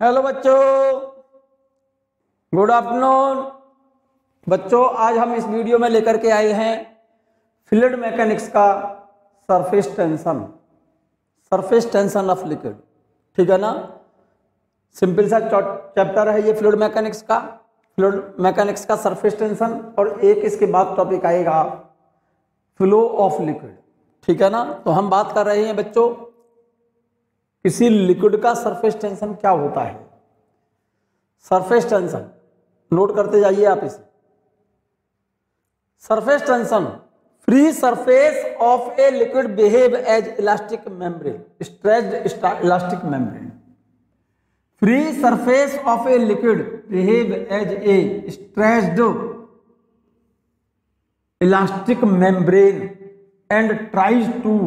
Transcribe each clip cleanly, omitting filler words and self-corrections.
Hello बच्चों, good afternoon. बच्चों, आज हम इस वीडियो में लेकर के आए हैं फ्लूइड मैकेनिक्स का सरफेस टेंशन ऑफ लिक्विड। ठीक है ना। सिंपल सा चैप्टर है ये फ्लूइड मैकेनिक्स का सरफेस टेंशन, और एक इसके बाद टॉपिक आएगा फ्लो ऑफ लिक्विड। ठीक है ना। तो हम बात कर रहे हैं बच्चों, किसी लिक्विड का सरफेस टेंशन क्या होता है। सरफेस टेंशन नोट करते जाइए आप इसे। Surface tension, free surface of a liquid behave as elastic membrane, stretched elastic membrane. Free surface of a liquid behave as a stretched elastic membrane and tries to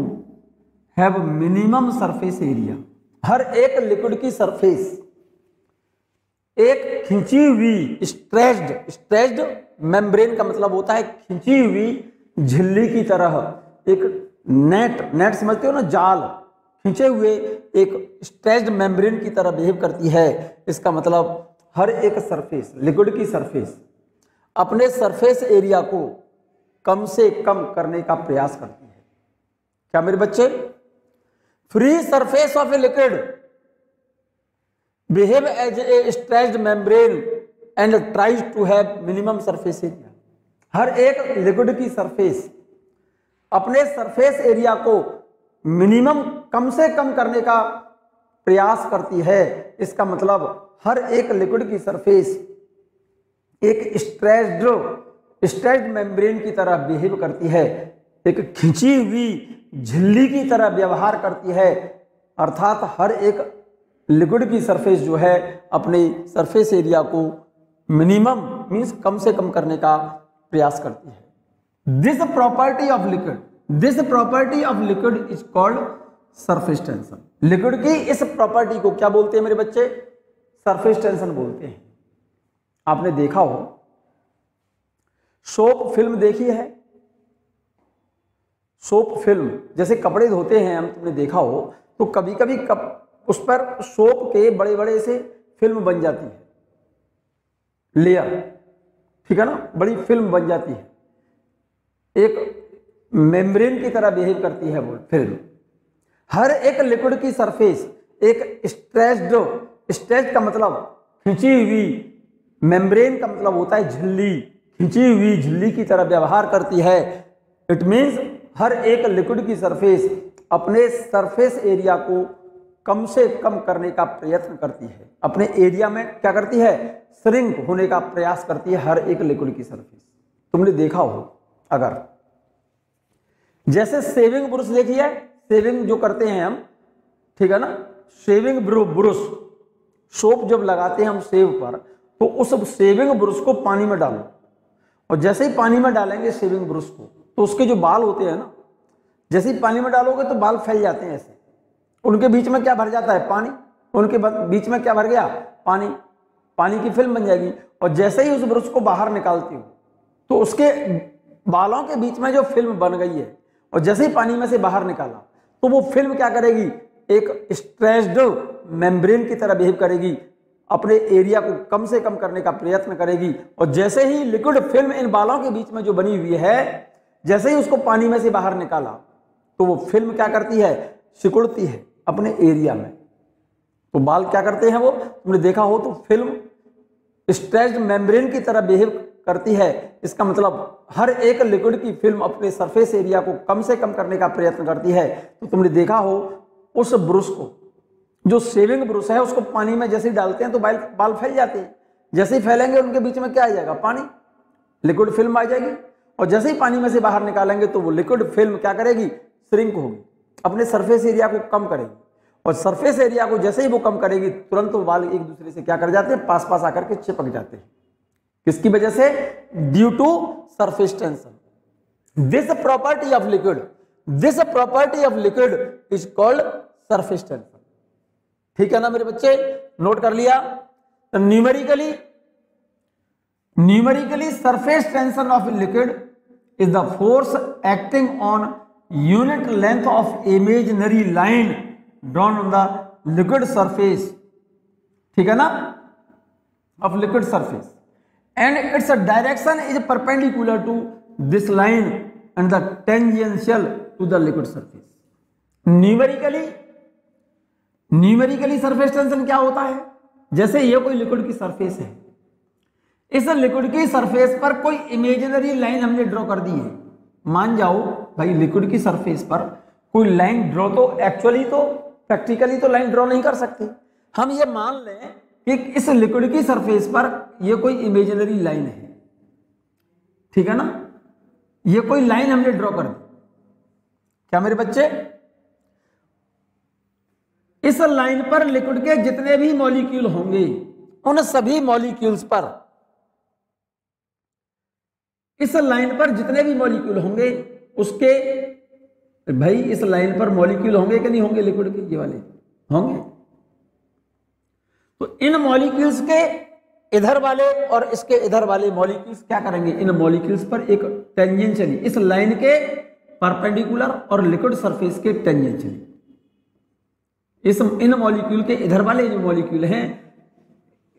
have minimum surface area. हर एक liquid की surface एक खींची हुई stretched membrane का मतलब होता है खींची हुई झिल्ली की तरह, एक नेट समझते हो ना, जाल खींचे हुए एक स्ट्रेच्ड मेम्ब्रेन की तरह बिहेव करती है। इसका मतलब हर एक सरफेस, लिक्विड की सरफेस अपने सरफेस एरिया को कम से कम करने का प्रयास करती है। क्या मेरे बच्चे? Free surface of a liquid behave as a stretched membrane and tries to have minimum surface area. हर एक लिक्विड की सरफेस अपने सरफेस एरिया को मिनिमम, कम से कम करने का प्रयास करती है। इसका मतलब हर एक लिक्विड की सरफेस एक स्ट्रेच्ड मेम्ब्रेन की तरह बिहेव करती है, एक खींची हुई झिल्ली की तरह व्यवहार करती है। अर्थात हर एक लिक्विड की सरफेस जो है अपने सरफेस एरिया को मिनिमम मींस कम से कम करने का प्रयास करती है। This property of liquid is called surface tension. Liquid की इस प्रॉपर्टी को क्या बोलते हैं मेरे बच्चे? सरफेस टेंशन बोलते हैं। आपने देखा हो, सोप फिल्म देखी है? सोप फिल्म जैसे कपड़े धोते हैं हम, तुमने देखा हो तो कभी कभी उस पर सोप के बड़े बड़े से फिल्म बन जाती है, लेयर। ठीक है ना, बड़ी फिल्म बन जाती है, एक मेम्ब्रेन की तरह बिहेव करती है वो फिल्म। हर एक लिक्विड की सरफेस एक स्ट्रेच्ड का मतलब खींची हुई, मेम्ब्रेन का मतलब होता है झिल्ली, खींची हुई झिल्ली की तरह व्यवहार करती है। इट मीन्स हर एक लिक्विड की सरफेस अपने सरफेस एरिया को कम से कम करने का प्रयत्न करती है, अपने एरिया में क्या करती है? श्रिंक होने का प्रयास करती है हर एक लिक्विड की सरफेस। तुमने देखा हो, अगर जैसे शेविंग ब्रश देखी है, शेविंग जो करते हैं हम, ठीक है ना, शेविंग ब्रश, सोप जब लगाते हैं हम शेव पर, तो उस शेविंग ब्रश को पानी में डालो, और जैसे ही पानी में डालेंगे शेविंग ब्रश को, तो उसके जो बाल होते हैं ना, जैसे ही पानी में डालोगे तो बाल फैल जाते हैं ऐसे। उनके बीच में क्या भर जाता है? पानी। उनके बीच में क्या भर गया? पानी की फिल्म बन जाएगी। और जैसे ही उस ब्रश को बाहर निकालती हो तो उसके बालों के बीच में जो फिल्म बन गई है, और जैसे ही पानी में से बाहर निकाला तो वो फिल्म क्या करेगी? एक स्ट्रेच्ड मेम्ब्रेन की तरह बिहेव करेगी, अपने एरिया को कम से कम करने का प्रयत्न करेगी। और जैसे ही लिक्विड फिल्म इन बालों के बीच में जो बनी हुई है, जैसे ही उसको पानी में से बाहर निकाला तो वो फिल्म क्या करती है? सिकुड़ती है अपने एरिया में। तो बाल क्या करते हैं वो, तुमने देखा हो तो फिल्म स्ट्रेच्ड मेम्ब्रेन की तरह बिहेव करती है। इसका मतलब हर एक लिक्विड की फिल्म अपने सरफेस एरिया को कम से कम करने का प्रयत्न करती है। तो तुमने देखा हो उस ब्रश को, जो शेविंग ब्रश है, उसको पानी में जैसे ही डालते हैं तो बाल फैल जाते हैं। जैसे ही फैलेंगे उनके बीच में क्या आ जाएगा? पानी, लिक्विड फिल्म आ जाएगी। और जैसे ही पानी में से बाहर निकालेंगे तो वो लिक्विड फिल्म क्या करेगी? श्रिंक होगी, अपने सरफेस एरिया को कम करेगी। और सरफेस एरिया को जैसे ही वो कम करेगी, तुरंत वो बाल एक दूसरे से क्या कर जाते हैं? पास आकर के चिपक जाते हैं। किसकी वजह से? Due to surface tension. This property of liquid is called surface tension. ठीक है ना मेरे बच्चे, नोट कर लिया? तो numerically surface tension of liquid is the force acting on unit length of imaginary line drawn on the liquid surface। ठीक है ना, of liquid surface and its direction is perpendicular to this line and the tangential to the liquid surface. Numerically surface tension क्या होता है, जैसे ये कोई liquid की सरफेस है, इस लिक्विड की सरफेस पर कोई इमेजिनरी लाइन हमने ड्रॉ कर दी है। मान जाओ भाई लिक्विड की सरफेस पर कोई लाइन ड्रॉ, तो एक्चुअली तो प्रैक्टिकली तो लाइन ड्रॉ नहीं कर सकते, हम ये मान लें कि इस लिक्विड की सरफेस पर ये कोई इमेजिनरी लाइन है, ठीक है ना, ये कोई लाइन हमने ड्रॉ कर दी। क्या मेरे बच्चे, इस लाइन पर लिक्विड के जितने भी मॉलिक्यूल होंगे उन सभी मॉलिक्यूल्स पर, इस लाइन पर जितने भी मॉलिक्यूल होंगे उसके, भाई इस लाइन पर मॉलिक्यूल होंगे कि नहीं होंगे लिक्विड के, ये वाले होंगे, तो इन मॉलिक्यूल्स के इधर वाले और इसके इधर वाले मॉलिक्यूल्स क्या करेंगे, इन मॉलिक्यूल्स पर एक टेंजेंशियली, इस लाइन के परपेंडिकुलर और लिक्विड सरफेस के टेंजेंशियली, इन मॉलिक्यूल के इधर वाले जो मॉलिक्यूल हैं,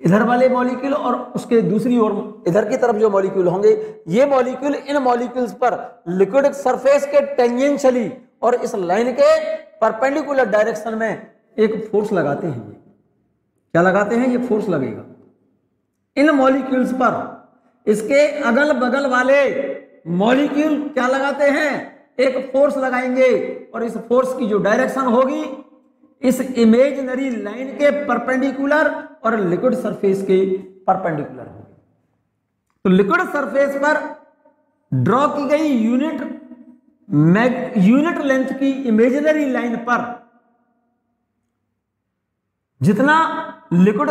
इधर वाले मॉलिक्यूल और उसके दूसरी ओर इधर की तरफ जो मॉलिक्यूल होंगे, ये मॉलिक्यूल इन मॉलिक्यूल्स पर लिक्विड सरफेस के टेंजेंशियली और इस लाइन के परपेंडिकुलर डायरेक्शन में एक फोर्स लगाते हैं। क्या लगाते हैं, ये फोर्स लगेगा इन मॉलिक्यूल्स पर, इसके अगल बगल वाले मॉलिक्यूल क्या लगाते हैं, एक फोर्स लगाएंगे और इस फोर्स की जो डायरेक्शन होगी इस इमेजिनरी लाइन के परपेंडिकुलर और लिक्विड सरफेस के परपेंडिकुलर होगी। तो लिक्विड सरफेस पर ड्रॉ की गई यूनिट लेंथ की इमेजिनरी लाइन पर जितना लिक्विड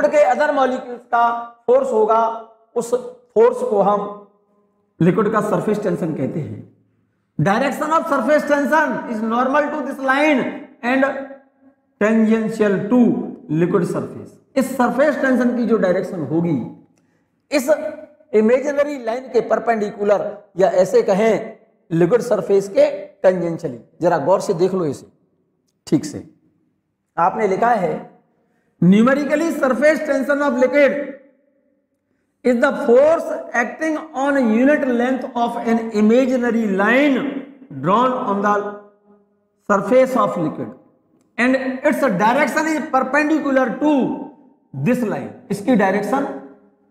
के अदर मॉलिक्यूल्स का फोर्स होगा, उस फोर्स को हम लिक्विड का सरफेस टेंशन कहते हैं। Direction of surface tension is normal to this line and tangential to liquid surface. इस सरफेस टेंशन की जो डायरेक्शन होगी इस इमेजिनरी लाइन के परपेंडिकुलर, या ऐसे कहें लिक्विड सरफेस के टेंजेंशियली। जरा गौर से देख लो इसे ठीक से। आपने लिखा है numerically surface tension of liquid is the force acting on a unit length of an imaginary line drawn on the surface of liquid and its direction is perpendicular to this line। इसकी direction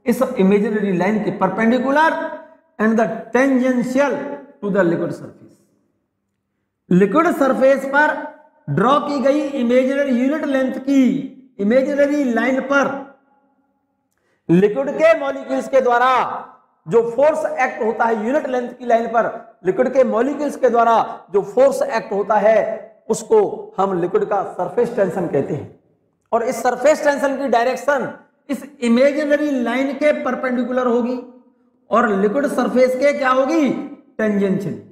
इस imaginary line के perpendicular and the tangential to the liquid surface। Liquid surface पर draw की गई imaginary unit length की imaginary line पर liquid के molecules के द्वारा जो फोर्स एक्ट होता है, यूनिट लेंथ की लाइन पर लिक्विड के मॉलिक्यूल्स के द्वारा जो फोर्स एक्ट होता है उसको हम लिक्विड का सरफेस टेंशन कहते हैं। और इस सरफेस टेंशन की डायरेक्शन इस इमेजिनरी लाइन के परपेंडिकुलर होगी और लिक्विड सरफेस के क्या होगी, टेंजेंशियल।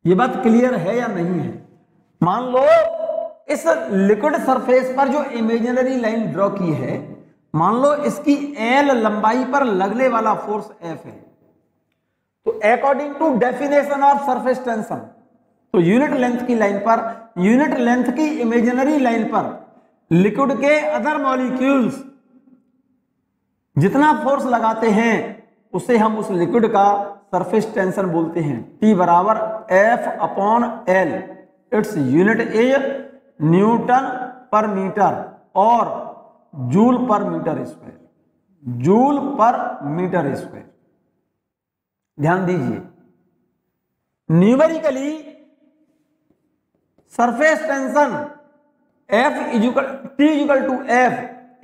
ये बात क्लियर है या नहीं है? मान लो इस लिक्विड सरफेस पर जो इमेजिनरी लाइन ड्रॉ की है, मान लो इसकी L लंबाई पर लगने वाला फोर्स F है, तो according to definition of surface tension, तो यूनिट लेंथ की लाइन पर, यूनिट लेंथ की इमेजिनरी लाइन पर लिक्विड के अदर मॉलिक्यूल्स जितना फोर्स लगाते हैं उसे हम उस लिक्विड का सरफेस टेंशन बोलते हैं। T बराबर F/L, its unit is newton per metre और joule per metre square, joule per metre square. ध्यान दीजिए, numerically surface tension T equal to F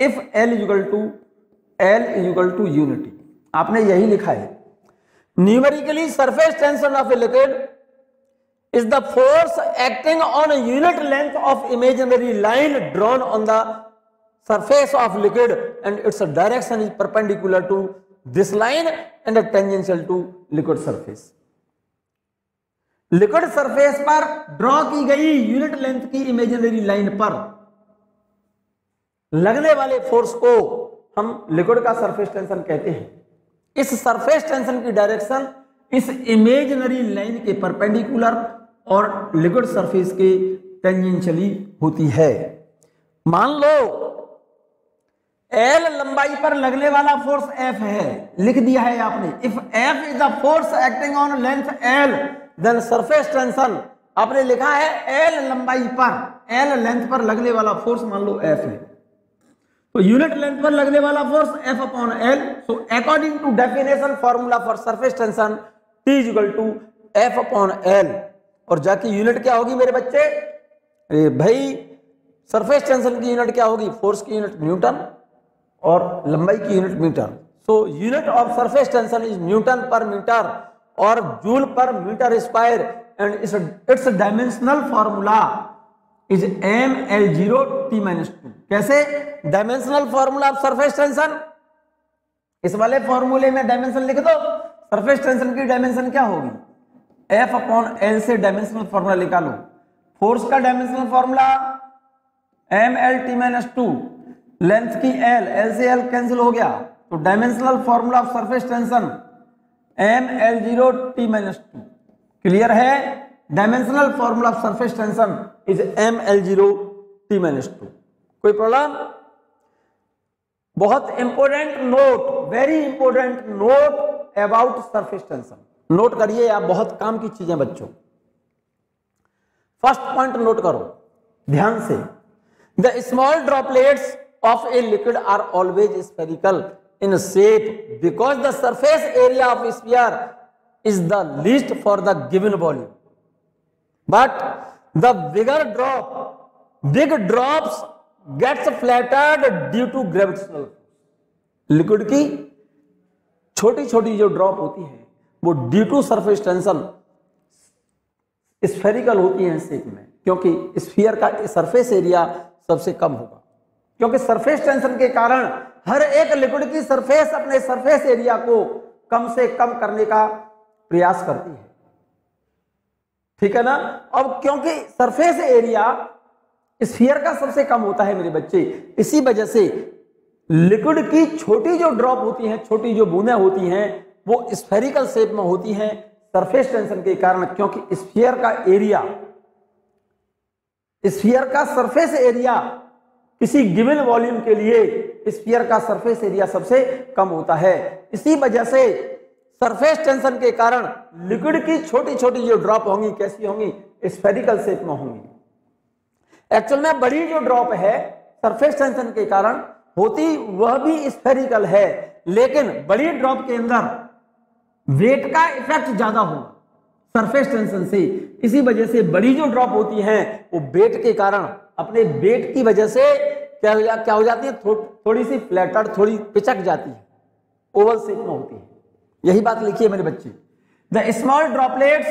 if L equal to unity. आपने यही लिखा है, numerically surface tension of a liquid is the force acting on a unit length of imaginary line drawn on the surface of liquid and its direction is perpendicular to this line and tangential to liquid surface। Liquid surface पर draw की गई unit length की imaginary line पर लगने वाले force को हम liquid का सरफेस टेंशन कहते हैं। इस सरफेस टेंशन की डायरेक्शन इस इमेजिनरी लाइन के परपेंडिकुलर और लिक्विड सरफेस के टेंजेंशियली होती है। मान लो एल लंबाई पर लगने वाला फोर्स एफ है, लिख दिया है आपने। If F is the force acting on length L then surface tension, आपने लिखा है एल लंबाई पर, एल लेंथ पर लगने वाला फोर्स मान लो एफ है, तो यूनिट लेंथ पर लगने वाला force F upon L. So according to definition formula for surface tension T is equal to F upon L. और जाके यूनिट क्या होगी मेरे बच्चे? अरे भाई सरफेस टेंशन की यूनिट क्या होगी? फोर्स की यूनिट न्यूटन और लंबाई की unit metre. So unit of surface tension is newton per metre और joule per metre square and its dimensional formula is ml0 t-2। कैसे? Dimensional formula of surface tension, इस वाले फॉर्मूले में डायमेंशन लिख दो। सरफेस टेंशन की डायमेंशन क्या होगी? F अपॉन एल से डायमेंशनल फॉर्मूला निकालो। फोर्स का डायमेंशनल फॉर्मूला ml-t-2, लेंथ की एल से एल कैंसिल हो गया, तो dimensional formula of surface tension ml0 t-2। Clear है? Dimensional formula of surface tension is ml0 t-2। कोई प्रॉब्लम? बहुत important note, very important note about surface tension, note करिए आप, बहुत काम की चीजें बच्चों। फर्स्ट पॉइंट नोट करो ध्यान से। The small droplets of a liquid are always spherical in shape because the surface area of a sphere is the least for the given volume, but the big drops gets flattered due to gravitational force। Liquid की छोटी छोटी जो drop होती है वो due to surface tension spherical होती है shape में, क्योंकि स्फीयर का सरफेस एरिया सबसे कम होगा, क्योंकि सरफेस टेंशन के कारण हर एक लिक्विड की सरफेस अपने सरफेस एरिया को कम से कम करने का प्रयास करती है। ठीक है ना? अब क्योंकि सरफेस एरिया स्फीयर का सबसे कम होता है मेरे बच्चे, इसी वजह से लिक्विड की छोटी जो ड्रॉप होती हैं, छोटी जो बूंदें होती हैं, वो स्फेरिकल शेप में होती हैं सरफेस टेंशन के कारण, क्योंकि स्फीयर का सरफेस एरिया किसी गिवन वॉल्यूम के लिए स्फीयर का सरफेस एरिया सबसे कम होता है। इसी वजह से सरफेस टेंशन के कारण लिक्विड की छोटी छोटी जो ड्रॉप होंगी कैसी होंगी? स्फेरिकल शेप में होंगी। एक्चुअल में बड़ी जो ड्रॉप है सरफेस टेंशन के कारण होती वह भी स्फेरिकल है, लेकिन बड़ी ड्रॉप के अंदर वेट का इफेक्ट ज्यादा होगा सरफेस टेंशन से। इसी वजह से बड़ी जो ड्रॉप होती हैं वो वेट के कारण, अपने वेट की वजह से क्या हो जाती है? थोड़ी सी फ्लैटर, थोड़ी पिचक जाती है, ओवल शेप में होती है। यही बात लिखिए मेरे बच्चे। The small droplets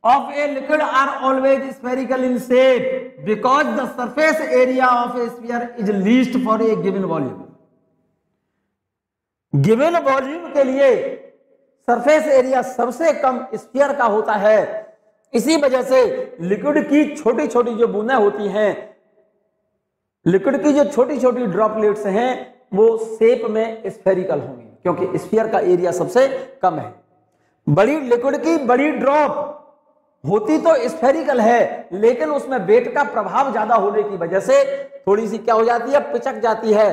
of a liquid are always spherical in shape because the surface area of a sphere is least for a given volume. Given volume के लिए सरफेस एरिया सबसे कम स्फीयर का होता है। इसी वजह से लिक्विड की छोटी छोटी जो बूंदें होती हैं, लिक्विड की जो छोटी छोटी ड्रॉपलेट्स हैं, वो शेप में स्फेरिकल होंगी, क्योंकि स्फीयर का एरिया सबसे कम है। बड़ी लिक्विड की बड़ी ड्रॉप होती तो स्फेरिकल है, लेकिन उसमें वेट का प्रभाव ज्यादा होने की वजह से थोड़ी सी क्या हो जाती है? पिचक जाती है,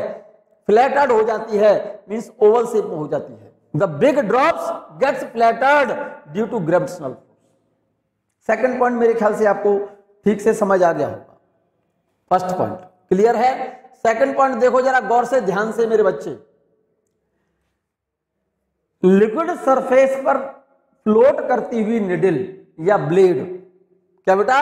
फ्लैटर्ड हो जाती है, मींस ओवल शेप में हो जाती है। The big drops gets flattened due to gravitational force. Second point मेरे ख्याल से आपको ठीक से समझ आ गया होगा। फर्स्ट पॉइंट क्लियर है? सेकंड पॉइंट देखो जरा गौर से, ध्यान से मेरे बच्चे। लिक्विड सरफेस पर फ्लोट करती हुई निडल या ब्लेड, क्या बेटा?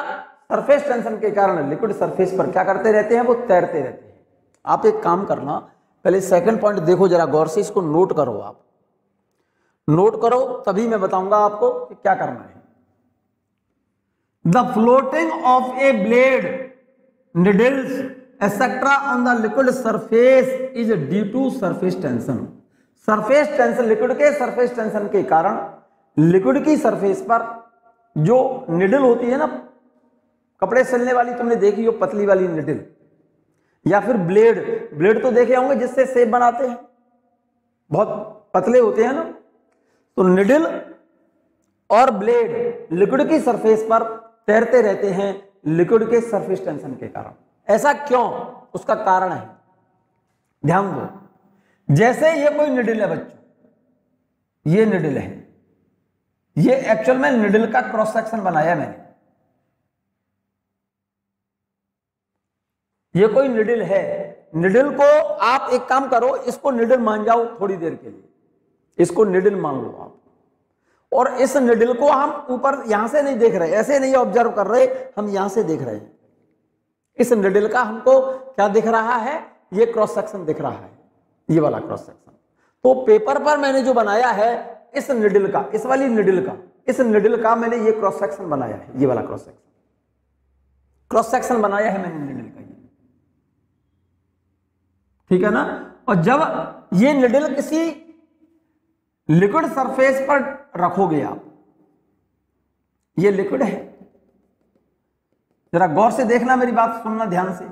सरफेस टेंशन के कारण लिक्विड सरफेस पर क्या करते रहते हैं? वो तैरते रहते हैं। आप एक काम करना, पहले सेकंड पॉइंट देखो जरा गौर से, इसको नोट करो, आप नोट करो, तभी मैं बताऊंगा आपको कि क्या करना है। The floating of a blade, needles etcetera on the liquid surface is due to surface tension. Surface tension, liquid के सरफेस टेंशन के कारण लिक्विड की सरफेस पर जो निडल होती है ना, कपड़े सिलने वाली, तुमने देखी हो पतली वाली निडल, या फिर ब्लेड तो देखे होंगे जिससे सेब बनाते हैं, बहुत पतले होते हैं ना। तो निडल और ब्लेड लिक्विड की सरफेस पर तैरते रहते हैं लिक्विड के सरफेस टेंशन के कारण। ऐसा क्यों? उसका कारण है, ध्यान दो, जैसे ये कोई निडल है बच्चों, ये निडल है, ये एक्चुअल में निडल का क्रॉस सेक्शन बनाया मैंने। ये कोई निडल है, निडल को आप एक काम करो, इसको निडल मान जाओ थोड़ी देर के लिए, इसको निडल मान लो आप। और इस निडल को हम ऊपर यहां से नहीं देख रहे, ऐसे नहीं ऑब्जर्व कर रहे, हम यहां से देख रहे हैं। इस निडल का हमको क्या दिख रहा है, ये क्रॉस सेक्शन दिख रहा है, ये वाला क्रॉस सेक्शन। तो पेपर पर मैंने जो बनाया है इस निडल का, इस वाली निडल का, इस निडल का मैंने ये क्रॉस सेक्शन बनाया है, ये वाला क्रॉस सेक्शन बनाया है मैंने निडल का, ये ठीक है ना। और जब ये निडल किसी लिक्विड सरफेस पर रखोगे आप, ये लिक्विड है, जरा गौर से देखना, मेरी बात सुनना ध्यान से।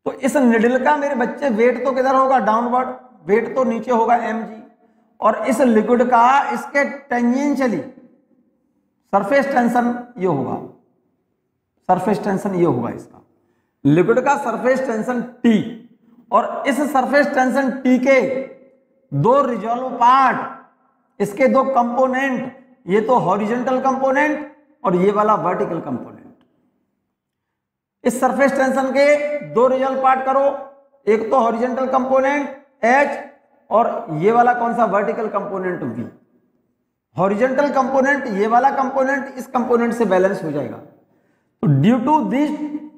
तो इस निडल का मेरे बच्चे वेट तो किधर होगा, डाउनवर्ड, वेट तो नीचे होगा mg, और इस लिक्विड का इसके टेंजेंशियली सरफेस टेंशन ये होगा, सरफेस टेंशन ये होगा इसका, लिक्विड का सरफेस टेंशन T, और इस सरफेस टेंशन T के दो रिजॉल्व पार्ट, इसके दो कंपोनेंट, ये तो हॉरिजॉन्टल कंपोनेंट और ये वाला वर्टिकल कंपोनेंट। इस सरफेस टेंशन के दो रिजॉल्व पार्ट करो, एक तो हॉरिजॉन्टल कंपोनेंट H और ये वाला कौन सा, vertical component V। Horizontal component ये वाला कंपोनेंट इस कंपोनेंट से बैलेंस हो जाएगा। तो due to this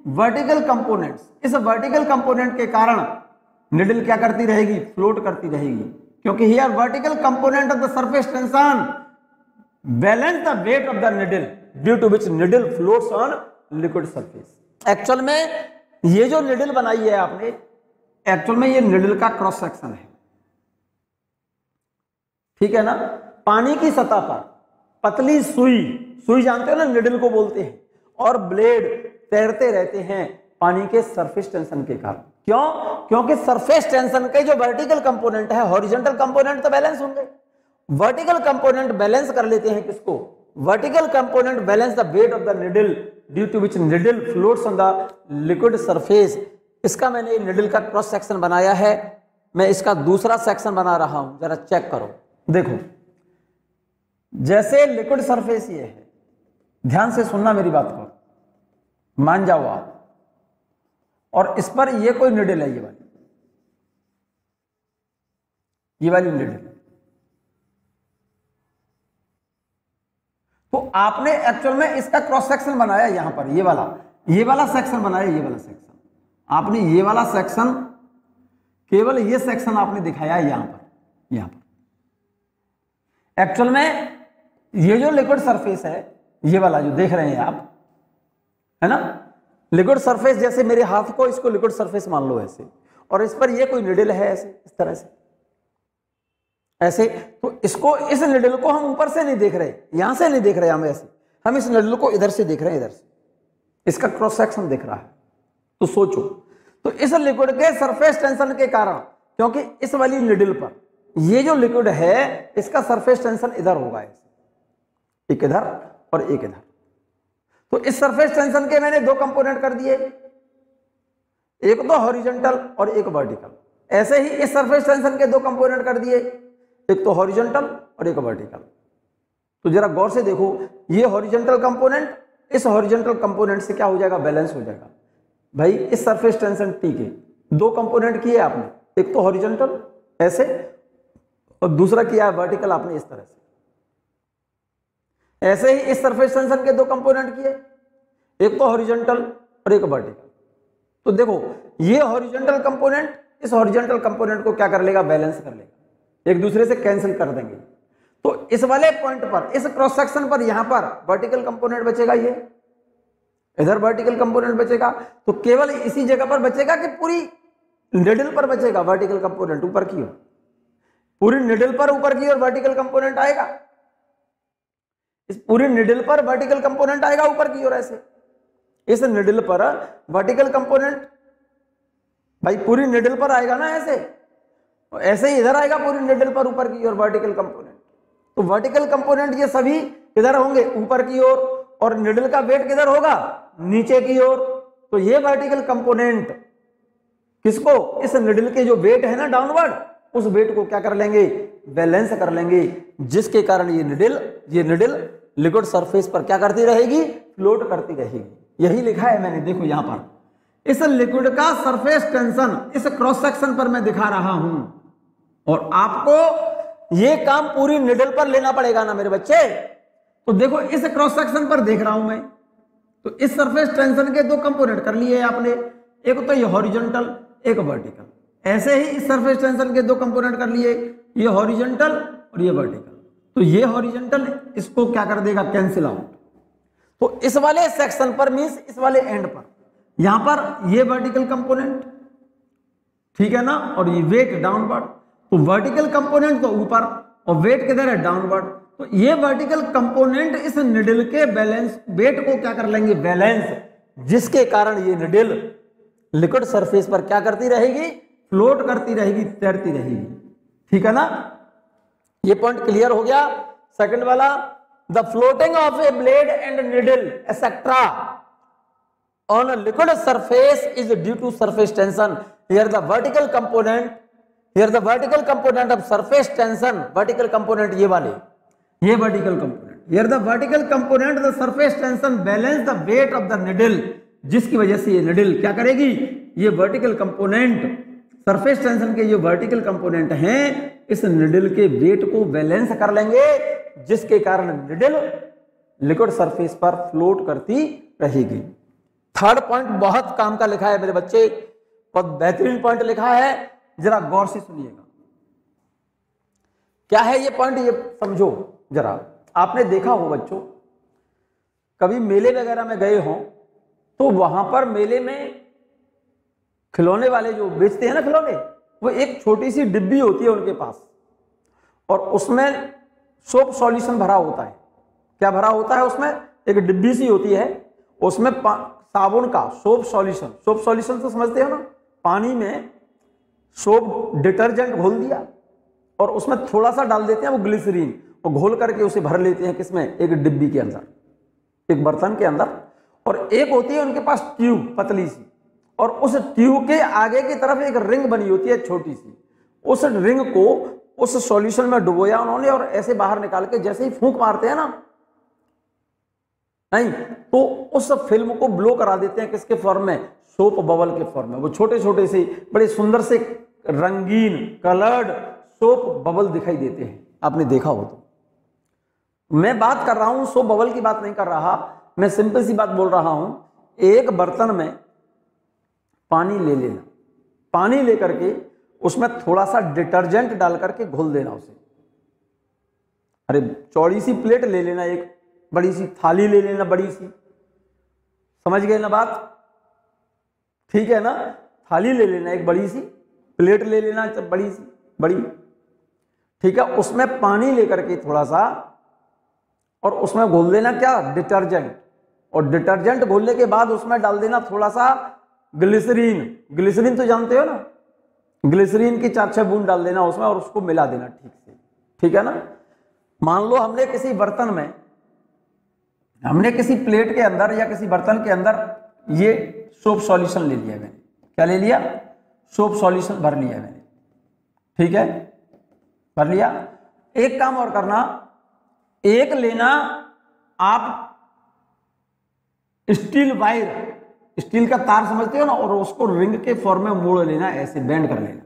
vertical components, इस वर्टिकल कंपोनेंट के कारण निडल क्या करती रहेगी, फ्लोट करती रहेगी, क्योंकि here vertical component of the surface tension balance the weight of the needle, due to which needle floats on liquid surface. Actual में ये जो निडल बनाई है आपने, एक्चुअल में ये निडल का क्रॉस सेक्शन है, ठीक है ना। पानी की सतह पर पतली सुई, सुई जानते हो ना, निडल को बोलते हैं, और ब्लेड तैरते रहते हैं पानी के सरफेस टेंशन के कारण। क्यों? क्योंकि सरफेस टेंशन के जो वर्टिकल कंपोनेंट है, हॉरिजॉन्टल कंपोनेंट तो बैलेंस होंगे, वर्टिकल कंपोनेंट बैलेंस कर लेते हैं किसको, vertical component balance the weight of the needle, due to which needle floats on the liquid surface. इसका मैंने निडल का क्रॉस सेक्शन बनाया है, मैं इसका दूसरा सेक्शन बना रहा हूं, जरा चेक करो। देखो, जैसे लिक्विड सरफेस ये है, ध्यान से सुनना मेरी बात को, मान जाओ आप, और इस पर ये कोई निडल है, ये वाली निडल। तो आपने एक्चुअल में इसका क्रॉस सेक्शन बनाया यहां पर, ये वाला सेक्शन बनाया, ये वाला सेक्शन आपने, ये वाला सेक्शन, केवल ये सेक्शन आपने दिखाया है यहां पर। एक्चुअल में ये जो लिक्विड सरफेस है, ये वाला जो देख रहे हैं आप, है ना, लिक्विड सरफेस, जैसे मेरे हाथ को, इसको लिक्विड सरफेस मान लो ऐसे, और इस पर ये कोई निडल है ऐसे, इस तरह से ऐसे। तो इसको, इस निडल को हम ऊपर से नहीं देख रहे, यहां से नहीं देख रहे हम ऐसे, हम इस निडल को इधर से देख रहे हैं, इधर से इसका क्रॉस सेक्शन दिख रहा है। तो सोचो, तो इस लिक्विड के सरफेस टेंशन के कारण, क्योंकि इस वाली निडल पर ये जो लिक्विड है, इसका सरफेस टेंशन इधर होगा ऐसे, एक इधर और एक इधर। तो इस सरफेस टेंशन के मैंने दो कंपोनेंट कर दिए, एक तो हॉरिजॉन्टल और एक वर्टिकल। ऐसे ही इस सरफेस टेंशन के दो कंपोनेंट कर दिए, एक तो हॉरिजॉन्टल और एक वर्टिकल। तो जरा गौर से देखो, ये हॉरिजॉन्टल कंपोनेंट इस हॉरिजॉन्टल कंपोनेंट से क्या हो जाएगा, बैलेंस हो जाएगा। भाई इस सरफेस टेंशन टी के दो कंपोनेंट किए आपने, एक तो हॉरिजॉन्टल ऐसे और दूसरा किया है वर्टिकल आपने इस तरह से। ऐसे ही इस सरफेस टेंशन के दो कंपोनेंट किए, एक तो हॉरिजॉन्टल और एक वर्टिकल। तो देखो, ये हॉरिजॉन्टल कंपोनेंट इस हॉरिजॉन्टल कंपोनेंट को क्या कर लेगा, बैलेंस कर लेगा, एक दूसरे से कैंसिल कर देंगे। तो इस वाले पॉइंट पर, इस क्रॉस सेक्शन पर, यहां पर वर्टिकल कंपोनेंट बचेगा, ये इधर वर्टिकल कंपोनेंट बचेगा। तो केवल इसी जगह पर बचेगा कि पूरी निडल पर बचेगा वर्टिकल कंपोनेंट, ऊपर की ओर, पूरी निडल पर ऊपर की ओर वर्टिकल कंपोनेंट आएगा, इस पूरी निडल पर वर्टिकल कंपोनेंट आएगा ऊपर की ओर ऐसे। इस निडल पर वर्टिकल कंपोनेंट भाई पूरी निडल पर आएगा ना ऐसे, तो ऐसे ही इधर आएगा पूरी निडल पर ऊपर की ओर वर्टिकल कंपोनेंट। तो वर्टिकल कंपोनेंट ये सभी किधर होंगे, ऊपर की ओर, और निडल का वेट किधर होगा, नीचे की ओर। तो ये वर्टिकल कंपोनेंट किसको? इस निडल के जो वेट है ना डाउनवर्ड, उस वेट को क्या कर लेंगे? बैलेंस कर लेंगे, जिसके कारण ये निडल लिक्विड सरफेस पर क्या करती रहेगी? फ्लोट करती रहेगी। यही लिखा है मैंने, देखो यहां पर इस लिक्विड का सरफेस टेंशन इस क्रॉस सेक्शन पर मैं दिखा रहा हूं, और आपको ये काम पूरी निडल पर लेना पड़ेगा ना मेरे बच्चे। तो देखो इस क्रॉस सेक्शन पर देख रहा हूं मैं, तो इस सरफेस टेंशन के दो कंपोनेंट कर लिए आपने, एक तो ये हॉरिजॉन्टल, एक वर्टिकल। ऐसे ही इस सरफेस टेंशन के दो कंपोनेंट कर लिए, ये हॉरिजॉन्टल और ये वर्टिकल। तो ये हॉरिजॉन्टल इसको क्या कर देगा? Cancel out. तो इस वाले सेक्शन पर मींस इस वाले एंड पर, यहां पर ये वर्टिकल कंपोनेंट, ठीक है ना, और ये वेट डाउनवर्ड। तो वर्टिकल कंपोनेंट तो ऊपर और वेट किधर है? डाउनवर्ड। तो ये वर्टिकल कंपोनेंट इस निडल के बैलेंस वेट को क्या कर लेंगे? बैलेंस, जिसके कारण ये निडल लिक्विड सरफेस पर क्या करती रहेगी? फ्लोट करती रहेगी, तैरती रहेगी। ठीक है ना, ये पॉइंट क्लियर हो गया। सेकंड वाला, the floating of a blade and needle etcetera on a liquid surface is due to surface tension. Here the vertical component of surface tension, vertical component ये वाले, ये vertical component, here the vertical component the surface tension balance the weight of the needle, जिसकी वजह से ये needle क्या करेगी? ये vertical component surface tension के जो vertical component हैं इस needle के weight को बैलेंस कर लेंगे, जिसके कारण needle liquid surface पर float करती रहेगी। थर्ड पॉइंट बहुत काम का लिखा है मेरे बच्चे, बहुत बेहतरीन पॉइंट लिखा है, जरा गौर से सुनिएगा। क्या है ये पॉइंट, ये समझो जरा। आपने देखा हो बच्चों, कभी मेले वगैरह में गए हो तो वहां पर मेले में खिलौने वाले जो बेचते हैं ना खिलौने, वो एक छोटी सी डिब्बी होती है उनके पास, और उसमें सोप सॉल्यूशन भरा होता है। क्या भरा होता है उसमें? एक डिब्बी सी होती है, उसमें साबुन का सोप सॉल्यूशन तो समझते हो ना, पानी में सोप डिटर्जेंट घोल दिया और उसमें थोड़ा सा डाल देते हैं वो ग्लिसरीन, और घोल करके उसे भर लेते हैं किसमें? एक डिब्बी के अंदर, एक बर्तन के अंदर। और एक होती है उनके पास ट्यूब पतली सी, और उस ट्यूब के आगे की तरफ एक रिंग बनी होती है छोटी सी। उस रिंग को उस सॉल्यूशन में डुबोया उन्होंने, और ऐसे बाहर निकाल के जैसे ही फूंक मारते हैं ना, नहीं तो उस फिल्म को ब्लो करा देते हैं किसके फॉर्म में? सोप बबल के फॉर्म में। वो छोटे छोटे से बड़े सुंदर से रंगीन कलर्ड सोप बबल दिखाई देते हैं, आपने देखा हो तो। मैं बात कर रहा हूं सोप बबल की बात नहीं कर रहा, मैं सिंपल सी बात बोल रहा हूं। एक बर्तन में पानी ले लेना, पानी लेकर के उसमें थोड़ा सा डिटर्जेंट डाल करके घोल देना उसे। अरे चौड़ी सी प्लेट ले लेना, एक बड़ी सी थाली ले लेना, बड़ी सी, समझ गए ना बात? ठीक है ना, थाली ले लेना, एक बड़ी सी प्लेट ले लेना, बड़ी सी बड़ी, ठीक है। उसमें पानी लेकर के थोड़ा सा, और उसमें घोल देना क्या? डिटर्जेंट। और डिटर्जेंट घोलने के बाद उसमें डाल देना थोड़ा सा ग्लिसरीन। ग्लिसरीन तो जानते हो ना, ग्लिसरीन की 4-6 बूंद डाल देना उसमें, और उसको मिला देना ठीक से, ठीक है ना। मान लो हमने किसी बर्तन में, हमने किसी प्लेट के अंदर या किसी बर्तन के अंदर ये सोप सॉल्यूशन ले लिया मैंने। क्या ले लिया? सोप सॉल्यूशन भर लिया मैंने, ठीक है, भर लिया। एक काम और करना, एक लेना आप स्टील वायर, स्टील का तार समझते हो ना, और उसको रिंग के फॉर्म में मोड़ लेना, ऐसे बेंड कर लेना।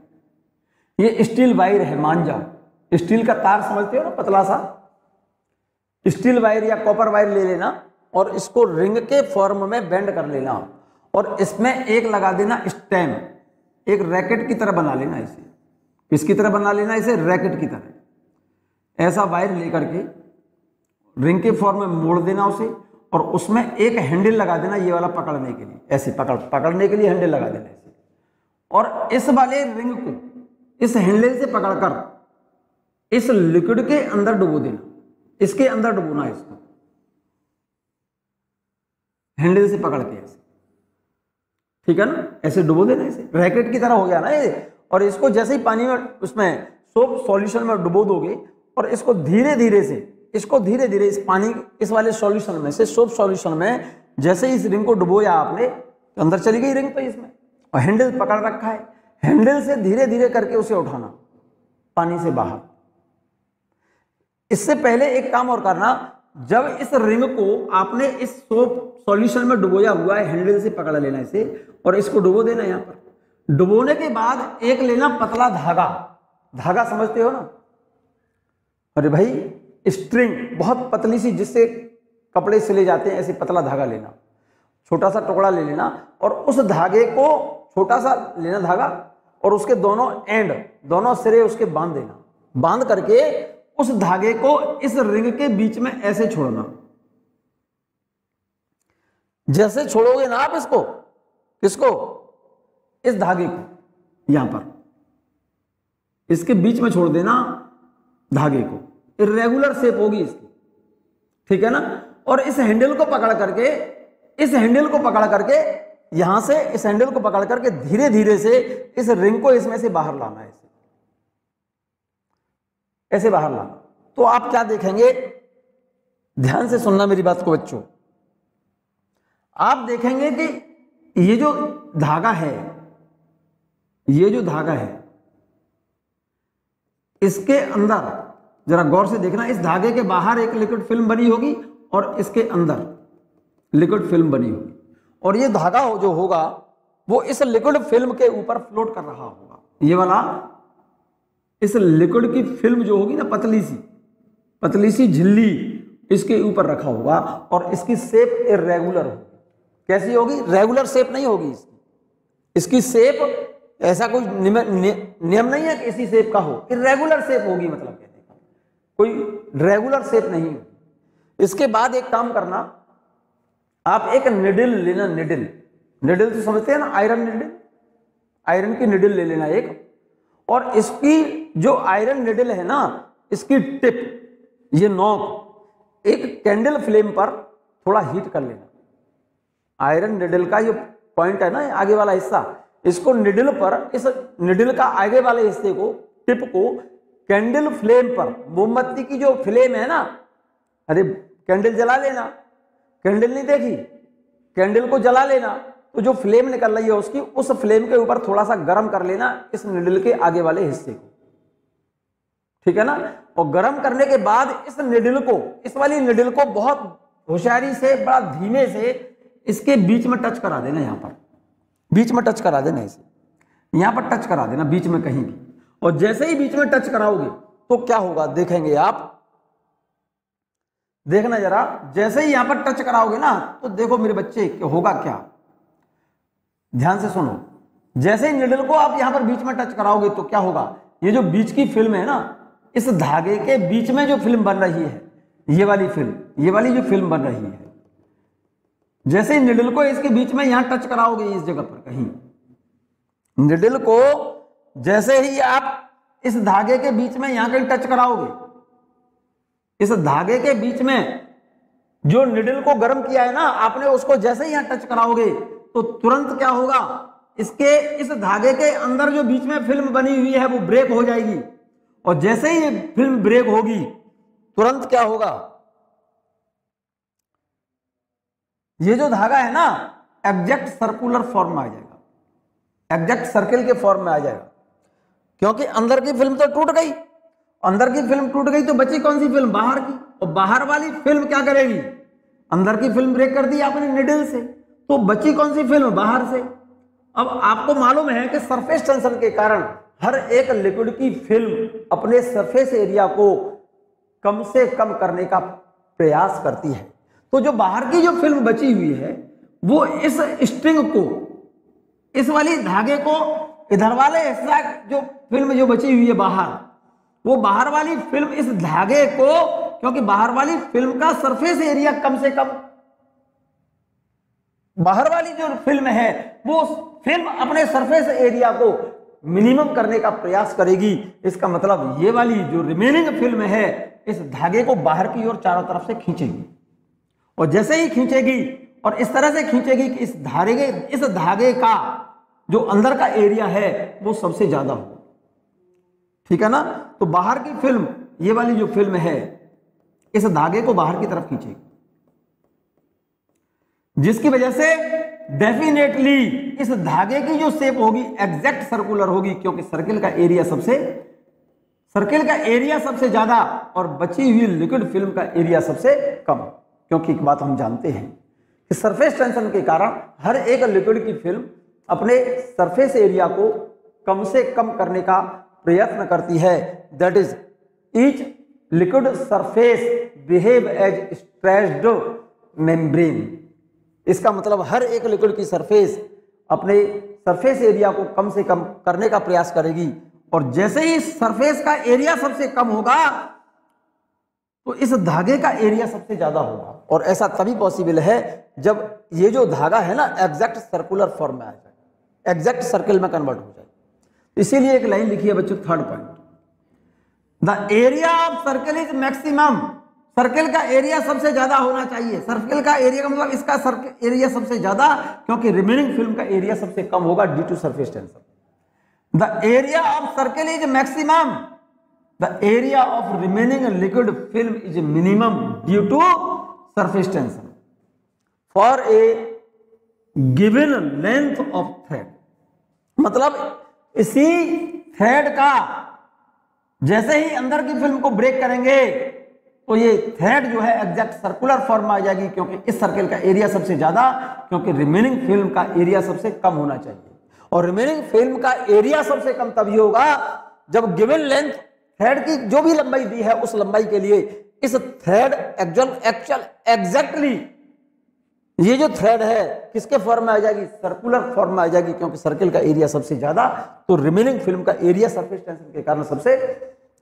ये स्टील वायर है, मान जाओ। स्टील का तार समझते हो ना, पतला सा स्टील वायर या कॉपर वायर ले लेना, और इसको रिंग के फॉर्म में बेंड कर लेना, और इसमें एक लगा देना स्टेम, एक रैकेट की तरह बना लेना इसे। किसकी तरह बना लेना इसे? रैकेट की तरह। ऐसा वायर लेकर के रिंग के फॉर्म में मोड़ देना उसे, और उसमें एक हैंडल लगा देना, ये वाला पकड़ने के लिए, ऐसे पकड़ने के लिए हैंडल लगा देना इसे, और इस वाले रिंग को इस हैंडल से पकड़कर इस लिक्विड के अंदर डुबो देना, इसके अंदर डुबोना है इसको, हैंडल से पकड़ के ऐसे, ठीक है ना, ऐसे डुबो देना इसे। रैकेट की तरह हो गया ना ये। और इसको जैसे ही पानी में उसमें सोप सॉल्यूशन में डुबो दोगे, और इसको धीरे धीरे से, इसको धीरे धीरे इस पानी, इस वाले सॉल्यूशन में से, सोप सॉल्यूशन में, जैसे ही इस रिंग को डुबोया आपने, अंदर चली गई रिंग पे इसमें, और हैंडल पकड़ रखा है, हैंडल से धीरे धीरे करके उसे उठाना पानी से बाहर। इससे पहले एक काम और करना, जब इस रिंग को आपने इस सोप सॉल्यूशन में डुबोया हुआ है, हैंडल से पकड़ लेना इसे और इसको डुबो देना। यहां पर डुबोने के बाद एक लेना पतला धागा, धागा समझते हो ना, अरे भाई स्ट्रिंग बहुत पतली सी जिससे कपड़े सिले जाते हैं, ऐसे पतला धागा लेना, छोटा सा टुकड़ा ले लेना और उस धागे को छोटा सा लेना धागा और उसके दोनों एंड, दोनों सिरे उसके बांध देना। बांध करके उस धागे को इस रिंग के बीच में ऐसे छोड़ना। जैसे छोड़ोगे ना आप इसको, किसको, इस धागे को, यहां पर इसके बीच में छोड़ देना धागे को, इर्रेगुलर शेप होगी इसकी, ठीक है ना। और इस हैंडल को पकड़ करके, इस हैंडल को पकड़ करके यहां से इस हैंडल को पकड़ करके धीरे धीरे से इस रिंग को इसमें से बाहर लाना है, ऐसे बाहर लाना। तो आप क्या देखेंगे, ध्यान से सुनना मेरी बात को बच्चों, आप देखेंगे कि ये जो धागा है, ये जो धागा है, इसके अंदर जरा गौर से देखना, इस धागे के बाहर एक लिक्विड फिल्म बनी होगी और इसके अंदर लिक्विड फिल्म बनी होगी, और ये धागा जो होगा वो इस लिक्विड फिल्म के ऊपर फ्लोट कर रहा होगा। ये वाला इस लिक्विड की फिल्म जो होगी ना, पतली सी झिल्ली इसके ऊपर रखा होगा और इसकी शेप इर्रेगुलर होगी। कैसी होगी, रेगुलर शेप नहीं होगी इसकी शेप ऐसा कोई नियम नहीं है कि इसी शेप का हो, इर्रेगुलर शेप होगी, मतलब कहने का कोई रेगुलर शेप नहीं होगी। इसके बाद एक काम करना, आप एक निडल लेना, निडल तो समझते हैं ना, आयरन निडल, आयरन की निडल ले लेना एक, और इसकी जो आयरन निडल है ना, इसकी टिप, ये नॉब एक कैंडल फ्लेम पर थोड़ा हीट कर लेना। आयरन निडल का जो पॉइंट है ना, आगे वाला हिस्सा, इसको निडल पर, इस निडल का आगे वाले हिस्से को, टिप को कैंडल फ्लेम पर, मोमबत्ती की जो फ्लेम है ना, अरे कैंडल जला लेना, कैंडल नहीं देखी, कैंडल को जला लेना, तो जो फ्लेम निकल रही है उसकी, उस फ्लेम के ऊपर थोड़ा सा गर्म कर लेना इस निडल के आगे वाले हिस्से को, ठीक है ना। और गर्म करने के बाद इस निडल को, इस वाली निडल को बहुत होशियारी से, बड़ा धीमे से इसके बीच में टच करा देना, यहां पर बीच में टच करा देना, इसे यहां पर टच करा देना बीच में कहीं भी। और जैसे ही बीच में टच कराओगे तो क्या होगा देखेंगे आप, देखना जरा, जैसे ही यहां पर टच कराओगे ना, तो देखो मेरे बच्चे होगा क्या, ध्यान से सुनो। जैसे ही निडल को आप यहां पर बीच में टच कराओगे तो क्या होगा, ये जो बीच की फिल्म है ना, इस धागे के बीच में जो फिल्म बन रही है, ये वाली फिल्म, ये वाली जो फिल्म बन रही है, जैसे ही निडल को इसके बीच में यहां टच कराओगे, इस जगह पर कहीं, निडल को जैसे ही आप इस धागे के बीच में यहां कहीं टच कराओगे, इस धागे के बीच में जो निडल को गर्म किया है ना आपने, उसको जैसे ही यहां टच कराओगे तो तुरंत क्या होगा, इसके इस धागे के अंदर जो बीच में फिल्म बनी हुई है वो ब्रेक हो जाएगी, और जैसे ही ये फिल्म ब्रेक होगी तुरंत क्या होगा, ये जो धागा है ना एग्जैक्ट सर्कुलर फॉर्म में आ जाएगा, एग्जैक्ट सर्किल के फॉर्म में आ जाएगा, क्योंकि अंदर की फिल्म तो टूट गई, अंदर की फिल्म टूट गई तो बची कौन सी फिल्म, बाहर की, और बाहर वाली फिल्म क्या करेगी, अंदर की फिल्म ब्रेक कर दी आपने निडल से, तो बची कौन सी फिल्म, बाहर से। अब आपको मालूम है कि सरफेस टेंशन के कारण हर एक लिक्विड की फिल्म अपने सरफेस एरिया को कम से कम करने का प्रयास करती है। तो जो बाहर की जो फिल्म बची हुई है वो इस स्ट्रिंग को, इस वाली धागे को, इधर वाले हिस्सा जो फिल्म जो बची हुई है बाहर, वो बाहर वाली फिल्म इस धागे को, क्योंकि बाहर वाली फिल्म का सरफेस एरिया कम से कम, बाहर वाली जो फिल्म है वो फिल्म अपने सरफेस एरिया को मिनिमम करने का प्रयास करेगी। इसका मतलब ये वाली जो रिमेनिंग फिल्म है इस धागे को बाहर की ओर चारों तरफ से खींचेगी, और जैसे ही खींचेगी और इस तरह से खींचेगी कि इस धागे का जो अंदर का एरिया है वो सबसे ज्यादा हो, ठीक है ना। तो बाहर की फिल्म, ये वाली जो फिल्म है, इस धागे को बाहर की तरफ खींचेगी। जिसकी वजह से डेफिनेटली इस धागे की जो शेप होगी एग्जैक्ट सर्कुलर होगी, क्योंकि सर्किल का एरिया सबसे ज्यादा और बची हुई लिक्विड फिल्म का एरिया सबसे कम। क्योंकि एक बात हम जानते हैं कि सरफेस टेंशन के कारण हर एक लिक्विड की फिल्म अपने सरफेस एरिया को कम से कम करने का प्रयत्न करती है। That is each liquid surface behave as stretched membrane. इसका मतलब हर एक लिक्विड की सरफेस अपने सरफेस एरिया को कम से कम करने का प्रयास करेगी, और जैसे ही सरफेस का एरिया सबसे कम होगा तो इस धागे का एरिया सबसे ज्यादा होगा। और ऐसा तभी पॉसिबल है जब ये जो धागा है ना एग्जैक्ट सर्कुलर फॉर्म में आ जाए, एग्जैक्ट सर्कल में कन्वर्ट हो जाए। इसीलिए एक लाइन लिखी है बच्चों, third point, the area of circle is maximum. Circle का एरिया सबसे ज्यादा होना चाहिए। सर्कल का एरिया का मतलब इसका सर्कल एरिया सबसे ज्यादा, क्योंकि रिमेनिंग फिल्म का एरिया सबसे कम होगा due to surface tension. The area of circle is maximum, the area of remaining liquid film is minimum due to surface tension for a given length of thread. मतलब इसी thread का जैसे ही अंदर की फिल्म को ब्रेक करेंगे तो ये थ्रेड जो है एग्जैक्ट सर्कुलर फॉर्म में आ जाएगी, क्योंकि इस सर्कल का एरिया सबसे ज्यादा, क्योंकि रिमेनिंग फिल्म का एरिया सबसे कम होना चाहिए। और रिमेनिंग फिल्म का एरिया सबसे कम तभी होगा जब गिवन लेंथ थ्रेड की जो भी लंबाई दी है उस लंबाई के लिए इस थ्रेड एक्चुअल एग्जैक्टली ये जो थ्रेड है किसके फॉर्म में आ जाएगी, सर्कुलर फॉर्म में आ जाएगी, क्योंकि सर्कल का एरिया सबसे ज्यादा, तो रिमेनिंग फिल्म का एरिया सरफेस टेंशन के कारण सबसे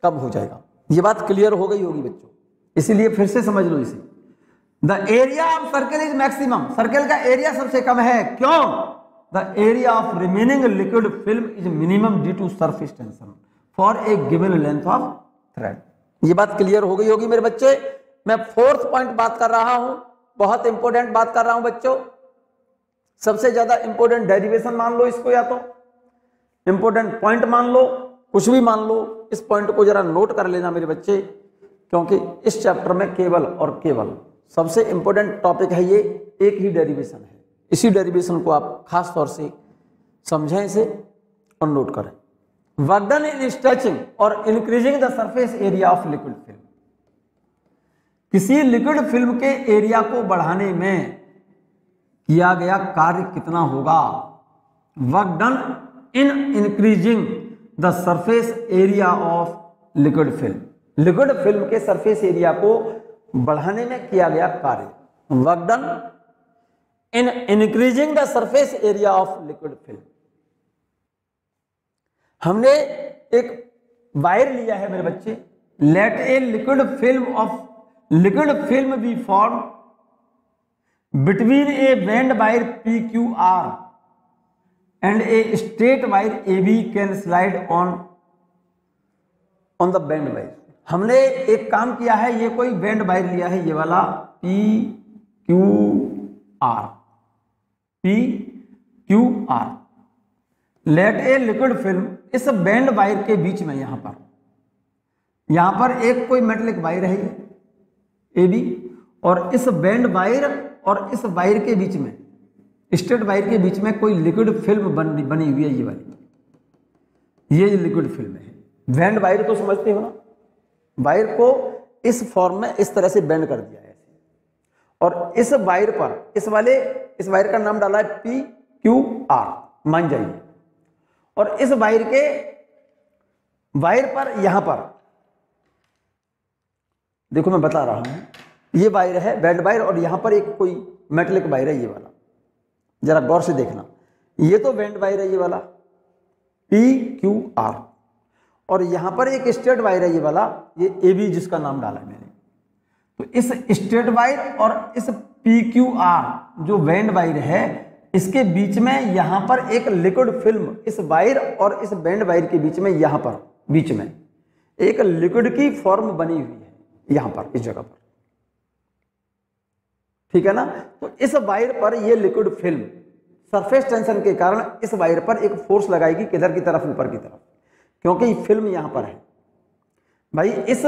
कम हो जाएगा। ये बात क्लियर हो गई होगी बच्चों, इसीलिए फिर से समझ लो इसे। The area of circle is maximum, circle का एरिया सबसे कम है, क्यों? The area of remaining liquid film is minimum due to surface tension for a given length of thread. ये बात क्लियर हो गई होगी मेरे बच्चे। मैं फोर्थ पॉइंट बात कर रहा हूं, बहुत इंपॉर्टेंट बात कर रहा हूं बच्चों। सबसे ज्यादा इंपॉर्टेंट डेरिवेशन मान लो इसको, या तो इंपॉर्टेंट पॉइंट मान लो, कुछ भी मान लो। इस पॉइंट को जरा नोट कर लेना मेरे बच्चे, क्योंकि इस चैप्टर में केवल और केवल सबसे इंपॉर्टेंट टॉपिक है ये, एक ही डेरिवेशन है। इसी डेरिवेशन को आप खास तौर से समझें इसे और नोट करें। वर्क डन इन स्ट्रेचिंग और increasing the surface area of liquid film. किसी लिक्विड फिल्म के एरिया को बढ़ाने में किया गया कार्य कितना होगा? Work done in increasing the surface area of liquid film. Liquid film के सरफेस एरिया को बढ़ाने में किया गया कार्य, work done in increasing the surface area of liquid film. हमने एक वायर लिया है मेरे बच्चे, late a liquid film be form between a bend wire PQR and a straight wire AB can slide on the bend wire. हमने एक काम किया है, ये कोई बेंड वायर लिया है, ये वाला PQR। Let a liquid film, इस बेंड वायर के बीच में यहां पर एक कोई मेटलिक वायर है ये AB, और इस बेंड वायर और इस वायर के बीच में, स्ट्रेट वायर के बीच में कोई लिक्विड फिल्म बनी हुई है, ये वाली, ये लिक्विड फिल्म है। बेंड वायर तो समझते हो ना, वायर को इस फॉर्म में इस तरह से बेंड कर दिया है, और इस वायर पर इस वायर का नाम डाला है PQR, मान जाइए। और इस वायर पर यहां पर देखो मैं बता रहा हूं, ये वायर है बेंड वायर, और यहां पर एक कोई मेटलिक वायर है, ये वाला, जरा गौर से देखना। ये तो बेंड वायर है ये वाला PQR, और यहां पर एक स्ट्रेट वायर है ये वाला, ये AB जिसका नाम डाला है मैंने। तो इस स्ट्रेट वायर और इस PQR जो बेंड वायर है, इसके बीच में यहां पर एक लिक्विड फिल्म, इस वायर और इस बेंड वायर के बीच में, यहां पर बीच में एक लिक्विड की फॉर्म बनी हुई है, यहां पर इस जगह पर, ठीक है ना। तो इस वायर पर ये लिक्विड फिल्म सरफेस टेंशन के कारण इस वायर पर एक फोर्स लगाएगी, किधर की तरफ? ऊपर की तरफ, क्योंकि फिल्म यहां पर है भाई। इस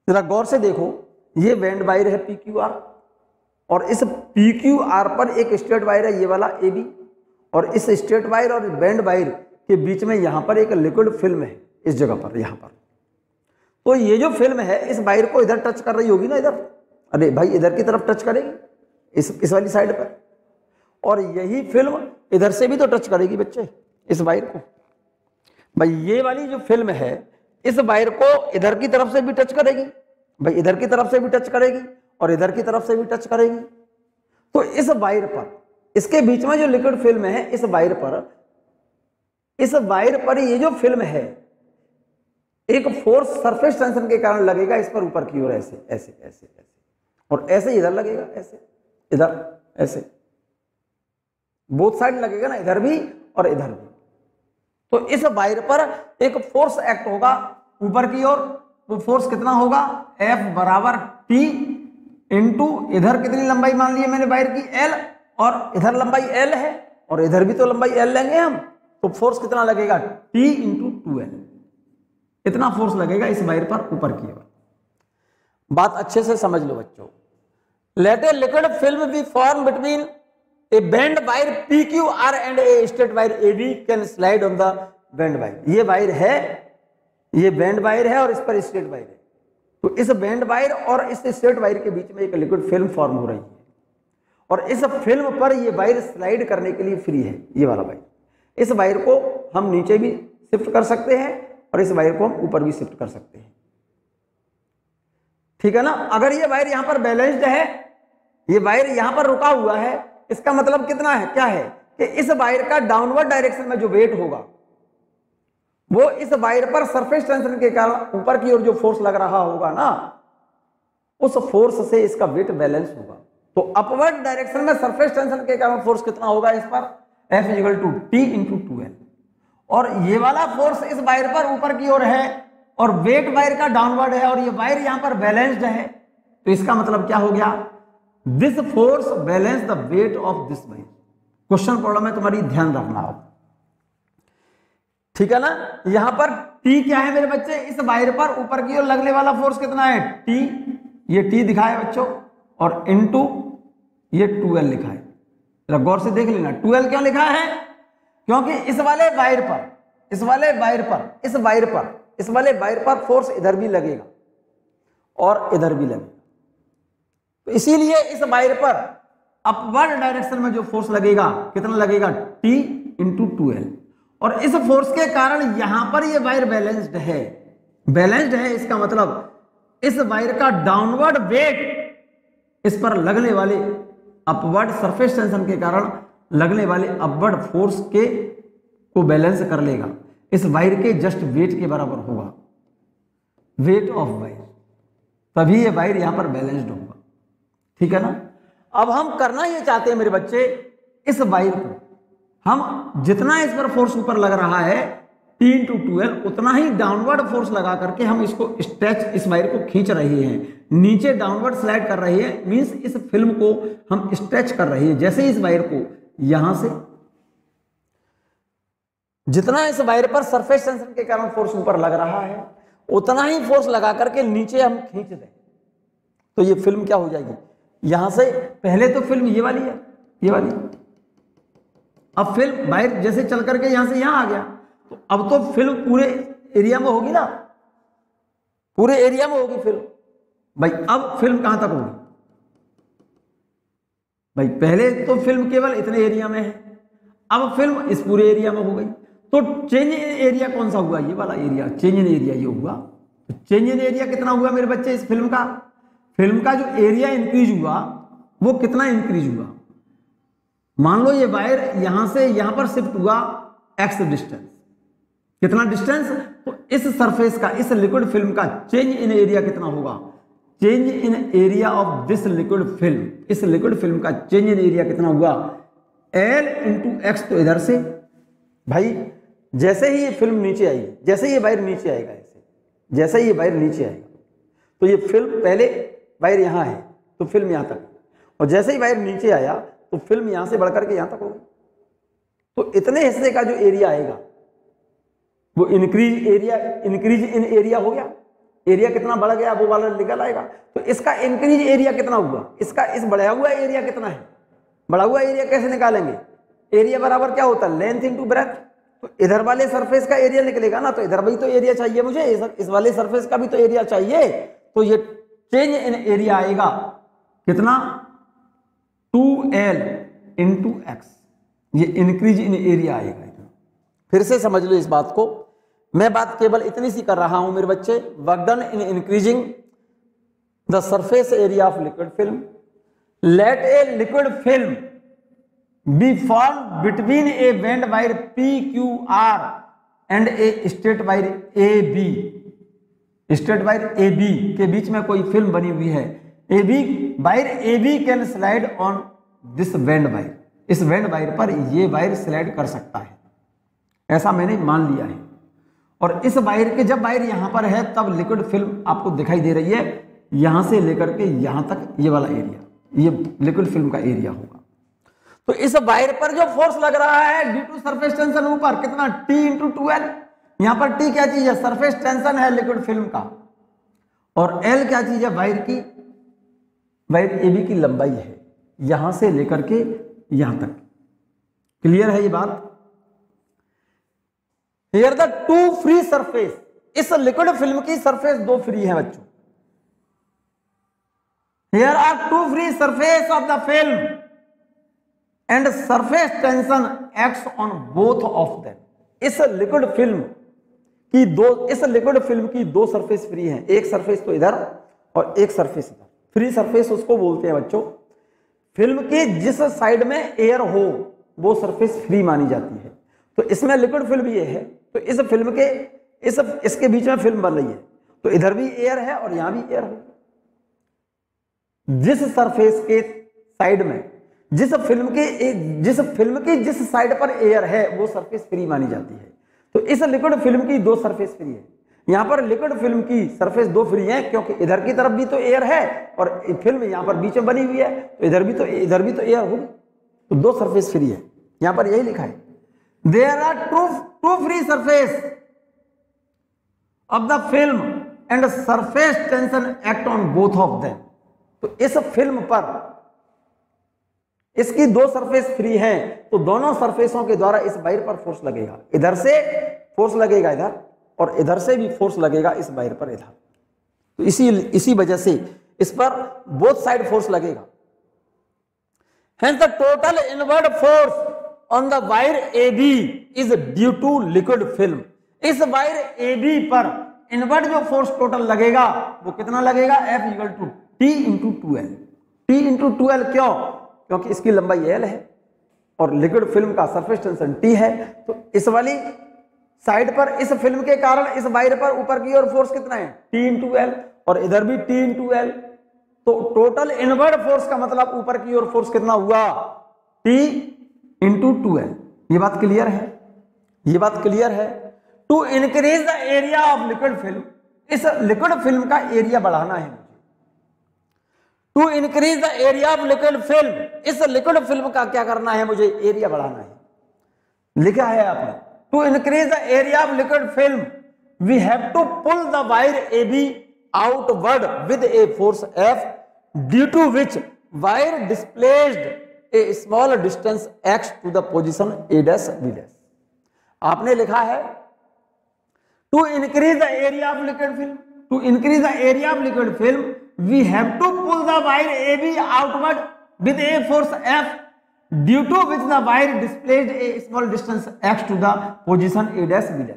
जरा गौर से देखो, ये बेंड वायर है PQR, और इस PQR पर एक स्ट्रेट वायर है ये वाला AB, और इस स्ट्रेट वायर और बैंड वायर के बीच में यहां पर एक लिक्विड फिल्म है इस जगह पर, यहां पर। तो ये जो फिल्म है इस वायर को इधर टच कर रही होगी ना, इधर, अरे भाई इधर की तरफ टच करेगी, इस वाली साइड पर, और यही फिल्म इधर से भी तो टच करेगी बच्चे इस वायर को। भाई ये वाली जो फिल्म है इस वायर को इधर की तरफ से भी टच करेगी, भाई इधर की तरफ से भी टच करेगी और इधर की तरफ से भी टच करेगी। तो इस वायर पर, इसके बीच में जो लिक्विड फिल्म है इस वायर पर ये जो फिल्म है एक फोर्स सरफेस टेंशन के कारण लगेगा इस पर ऊपर की ओर, ऐसे ऐसे ऐसे ऐसे, और ऐसे इधर लगेगा, ऐसे इधर ऐसे, बोथ साइड लगेगा ना, इधर भी और इधर भी। तो इस वायर पर एक फोर्स एक्ट होगा ऊपर की ओर, वो फोर्स कितना होगा, F बराबर T इंटू इधर कितनी लंबाई मान ली है मैंने वायर की L, और इधर लंबाई L है और इधर भी तो लंबाई L लेंगे हम, तो फोर्स कितना लगेगा T इंटू 2L, इतना फोर्स लगेगा इस वायर पर ऊपर की ओर। बात अच्छे से समझ लो बच्चों। Let a liquid film be form between a bend wire PQR and a straight wire AB can slide on the band wire. ये वायर है, ये बैंड वायर है और इस पर स्ट्रेट वायर है। तो इस बैंड वायर और इस स्ट्रेट वायर के बीच में एक लिक्विड फिल्म फॉर्म हो रही है, और इस फिल्म पर ये वायर स्लाइड करने के लिए फ्री है, ये वाला वायर। इस वायर को हम नीचे भी शिफ्ट कर सकते हैं और इस वायर को हम ऊपर भी शिफ्ट कर सकते हैं, ठीक है ना। अगर ये वायर यहां पर बैलेंस्ड है, ये वायर यहां पर रुका हुआ है, इसका मतलब कितना है, क्या है कि इस वायर का डाउनवर्ड डायरेक्शन में जो वेट होगा वो इस वायर पर सरफेस टेंशन के कारण ऊपर की ओर जो फोर्स लग रहा होगा ना, उस फोर्स से इसका वेट बैलेंस होगा। तो अपवर्ड डायरेक्शन में सरफेस टेंशन के कारण फोर्स कितना होगा इस पर, F equal to T into 2L, और ये वाला फोर्स इस वायर पर ऊपर की ओर है और वेट वायर का डाउनवर्ड है और ये वायर यहां पर बैलेंस्ड है, तो इसका मतलब क्या हो गया, this force balance the weight of this wire. Question problem है तुम्हारी, ध्यान रखना आप, ठीक है ना। यहां पर T क्या है मेरे बच्चे, इस वायर पर ऊपर की ओर लगने वाला फोर्स कितना है T, ये T दिखा है बच्चों, और इनटू ये 2L लिखा है। जरा गौर से देख लेना 2L क्यों लिखा है, क्योंकि इस वाले वायर पर फोर्स इधर भी लगेगा और इधर भी लगेगा, तो इसीलिए इस वायर पर अपवर्ड डायरेक्शन में जो फोर्स लगेगा कितना लगेगा T इंटू 2L, और इस फोर्स के कारण यहां पर ये वायर बैलेंस्ड है, इसका मतलब इस वायर का डाउनवर्ड वेट इस पर लगने वाले अपवर्ड सरफेस टेंशन के कारण लगने वाले अपवर्ड फोर्स के को बैलेंस कर लेगा, इस वायर के जस्ट वेट के बराबर होगा, वेट ऑफ वायर, तभी ये वायर यहां पर बैलेंस्ड होगा, ठीक है ना। अब हम करना ये चाहते हैं मेरे बच्चे, इस वायर को हम जितना इस पर फोर्स ऊपर लग रहा है T इंटू 2L, उतना ही डाउनवर्ड फोर्स लगा करके हम इसको स्ट्रेच, इस वायर को खींच रहे हैं, नीचे डाउनवर्ड स्लाइड कर रहे हैं, मींस इस फिल्म को हम स्ट्रेच कर रहे हैं। जैसे इस वायर को यहां से जितना इस वायर पर सरफेस टेंशन के कारण फोर्स ऊपर लग रहा है उतना ही फोर्स लगा करके नीचे हम खींच दें, तो ये फिल्म क्या हो जाएगी, यहां से पहले तो फिल्म ये वाली है, ये वाली, अब फिल्म वायर जैसे चल करके यहां से यहां आ गया, तो अब तो फिल्म पूरे एरिया में होगी ना, पूरे एरिया में होगी फिल्म। भाई अब फिल्म कहां तक होगी, भाई पहले तो फिल्म केवल इतने एरिया में है, अब फिल्म इस पूरे एरिया में हो गई, तो चेंज इन एरिया कौन सा हुआ, ये वाला एरिया, चेंज इन एरिया ये हुआ। तो चेंज इन एरिया कितना हुआ मेरे बच्चे, इस फिल्म का जो एरिया इंक्रीज हुआ वो कितना इंक्रीज हुआ, मान लो ये वायर यहां से यहां पर शिफ्ट हुआ x डिस्टेंस, कितना डिस्टेंस, तो इस सरफेस का, इस लिक्विड फिल्म का चेंज इन एरिया कितना होगा, change in area of this liquid film, इस लिक्विड फिल्म का चेंज इन एरिया कितना हुआ L इंटू एक्स। तो इधर से भाई जैसे ही ये फिल्म नीचे आएगी, जैसे ये वायर नीचे आएगा, ऐसे जैसे ये वायर नीचे आएगा, तो ये फिल्म, पहले वायर यहां है तो फिल्म यहां तक, और जैसे ही वायर नीचे आया तो फिल्म यहां से बढ़कर के यहां तक होगी, तो इतने हिस्से का जो एरिया आएगा वो इंक्रीज इन एरिया हो गया, एरिया कितना बढ़ गया वो वाला निकल आएगा। तो इसका इंक्रीज एरिया कितना हुआ, इसका इस बढ़ा हुआ एरिया कितना है, बढ़ा हुआ एरिया कैसे निकालेंगे, एरिया बराबर क्या होता है लेंथ इनटू ब्रेथ। तो इधर वाले सरफेस का एरिया निकलेगा ना, तो इधर भी तो एरिया चाहिए मुझे, इस वाले सरफेस का भी तो एरिया चाहिए। तो ये चेंज इन एरिया आएगा कितना 2L इंटू एक्स, ये इंक्रीज इन एरिया आएगा। फिर से समझ लो इस बात को, मैं बात केवल इतनी सी कर रहा हूं मेरे बच्चे, work done in increasing the surface area of liquid film, let a liquid film be form between a bend wire PQR and a straight wire AB, straight wire AB के बीच में कोई फिल्म बनी हुई है, wire AB can slide on this bend wire, इस bend wire पर ये वायर स्लाइड कर सकता है, ऐसा मैंने मान लिया है। और इस वायर के जब वायर यहां पर है तब लिक्विड फिल्म आपको दिखाई दे रही है, यहां से लेकर के यहां तक ये वाला एरिया, ये लिक्विड फिल्म का एरिया होगा। तो इस वायर पर जो फोर्स लग रहा है ड्यू टू सरफेस टेंशन ऊपर कितना T इंटू 2L, यहां पर T क्या चीज है, सरफेस टेंशन है लिक्विड फिल्म का, और L क्या चीज है, वायर की, वायर AB की लंबाई है यहां से लेकर के यहां तक। क्लियर है ये बात। Here the two free surface, इस लिक्विड फिल्म की सरफेस दो फ्री है बच्चों। Here are two free surface of the film and surface tension acts on both of them। इस लिक्विड फिल्म की दो सरफेस फ्री हैं, एक सरफेस तो इधर और एक सरफेस इधर। फ्री सरफेस उसको बोलते हैं बच्चों, फिल्म के जिस साइड में एयर हो वो सरफेस फ्री मानी जाती है। तो इसमें लिक्विड फिल्म ये है, तो इस फिल्म के इसके बीच में फिल्म बन रही है, तो इधर भी एयर है और यहां भी एयर है। जिस सरफेस के साइड में जिस फिल्म की जिस साइड पर एयर है वो सरफेस फ्री मानी जाती है। तो इस लिक्विड फिल्म की दो सरफेस फ्री है, यहां पर लिक्विड फिल्म की सरफेस दो फ्री है क्योंकि इधर की तरफ भी तो एयर है और फिल्म यहां पर बीच में बनी हुई है, तो इधर भी तो एयर होगी, तो दो सरफेस फ्री है। यहां पर यही लिखा है there are two free surface of the film and surface tension act on both of them। तो इस फिल्म पर इसकी दो सरफेस फ्री हैं, तो दोनों सरफेसों के द्वारा इस वायर पर फोर्स लगेगा, इधर से फोर्स लगेगा इधर और इधर से भी फोर्स लगेगा इस वायर पर इधर। तो इसी वजह से इस पर बोथ साइड फोर्स लगेगा। Hence the total inward force on the wire AB is due to liquid film। इस वायर AB पर इनवर्ड जो फोर्स टोटल लगेगा वो कितना लगेगा, F equal to T into 2L। T into 2L क्यों, क्योंकि इसकी लंबाई L है और लिक्विड फिल्म का सरफेस टेंशन T है। तो इस वाली साइड पर इस फिल्म के कारण इस वायर पर ऊपर की ओर फोर्स कितना है, T इंटू L, और इधर भी T इंटू L। तो टोटल इनवर्ड फोर्स का मतलब ऊपर की ओर फोर्स कितना हुआ, T इंटू 2L। ये बात क्लियर है, ये बात क्लियर है। To increase the area of liquid film, इस लिक्विड फिल्म का एरिया बढ़ाना है मुझे। To increase the area of liquid film, इस लिक्विड फिल्म का क्या करना है मुझे, एरिया बढ़ाना है। लिखा है आपने, to increase the area of liquid film we have to pull the wire AB outward with a force F, due to which wire displaced a small distance x to the position A', B'। आपने लिखा है to increase the area of liquid film, to increase the area of liquid film we have to pull the wire AB outward with a force F, due to which the wire displaced a small distance x to the position A', B'।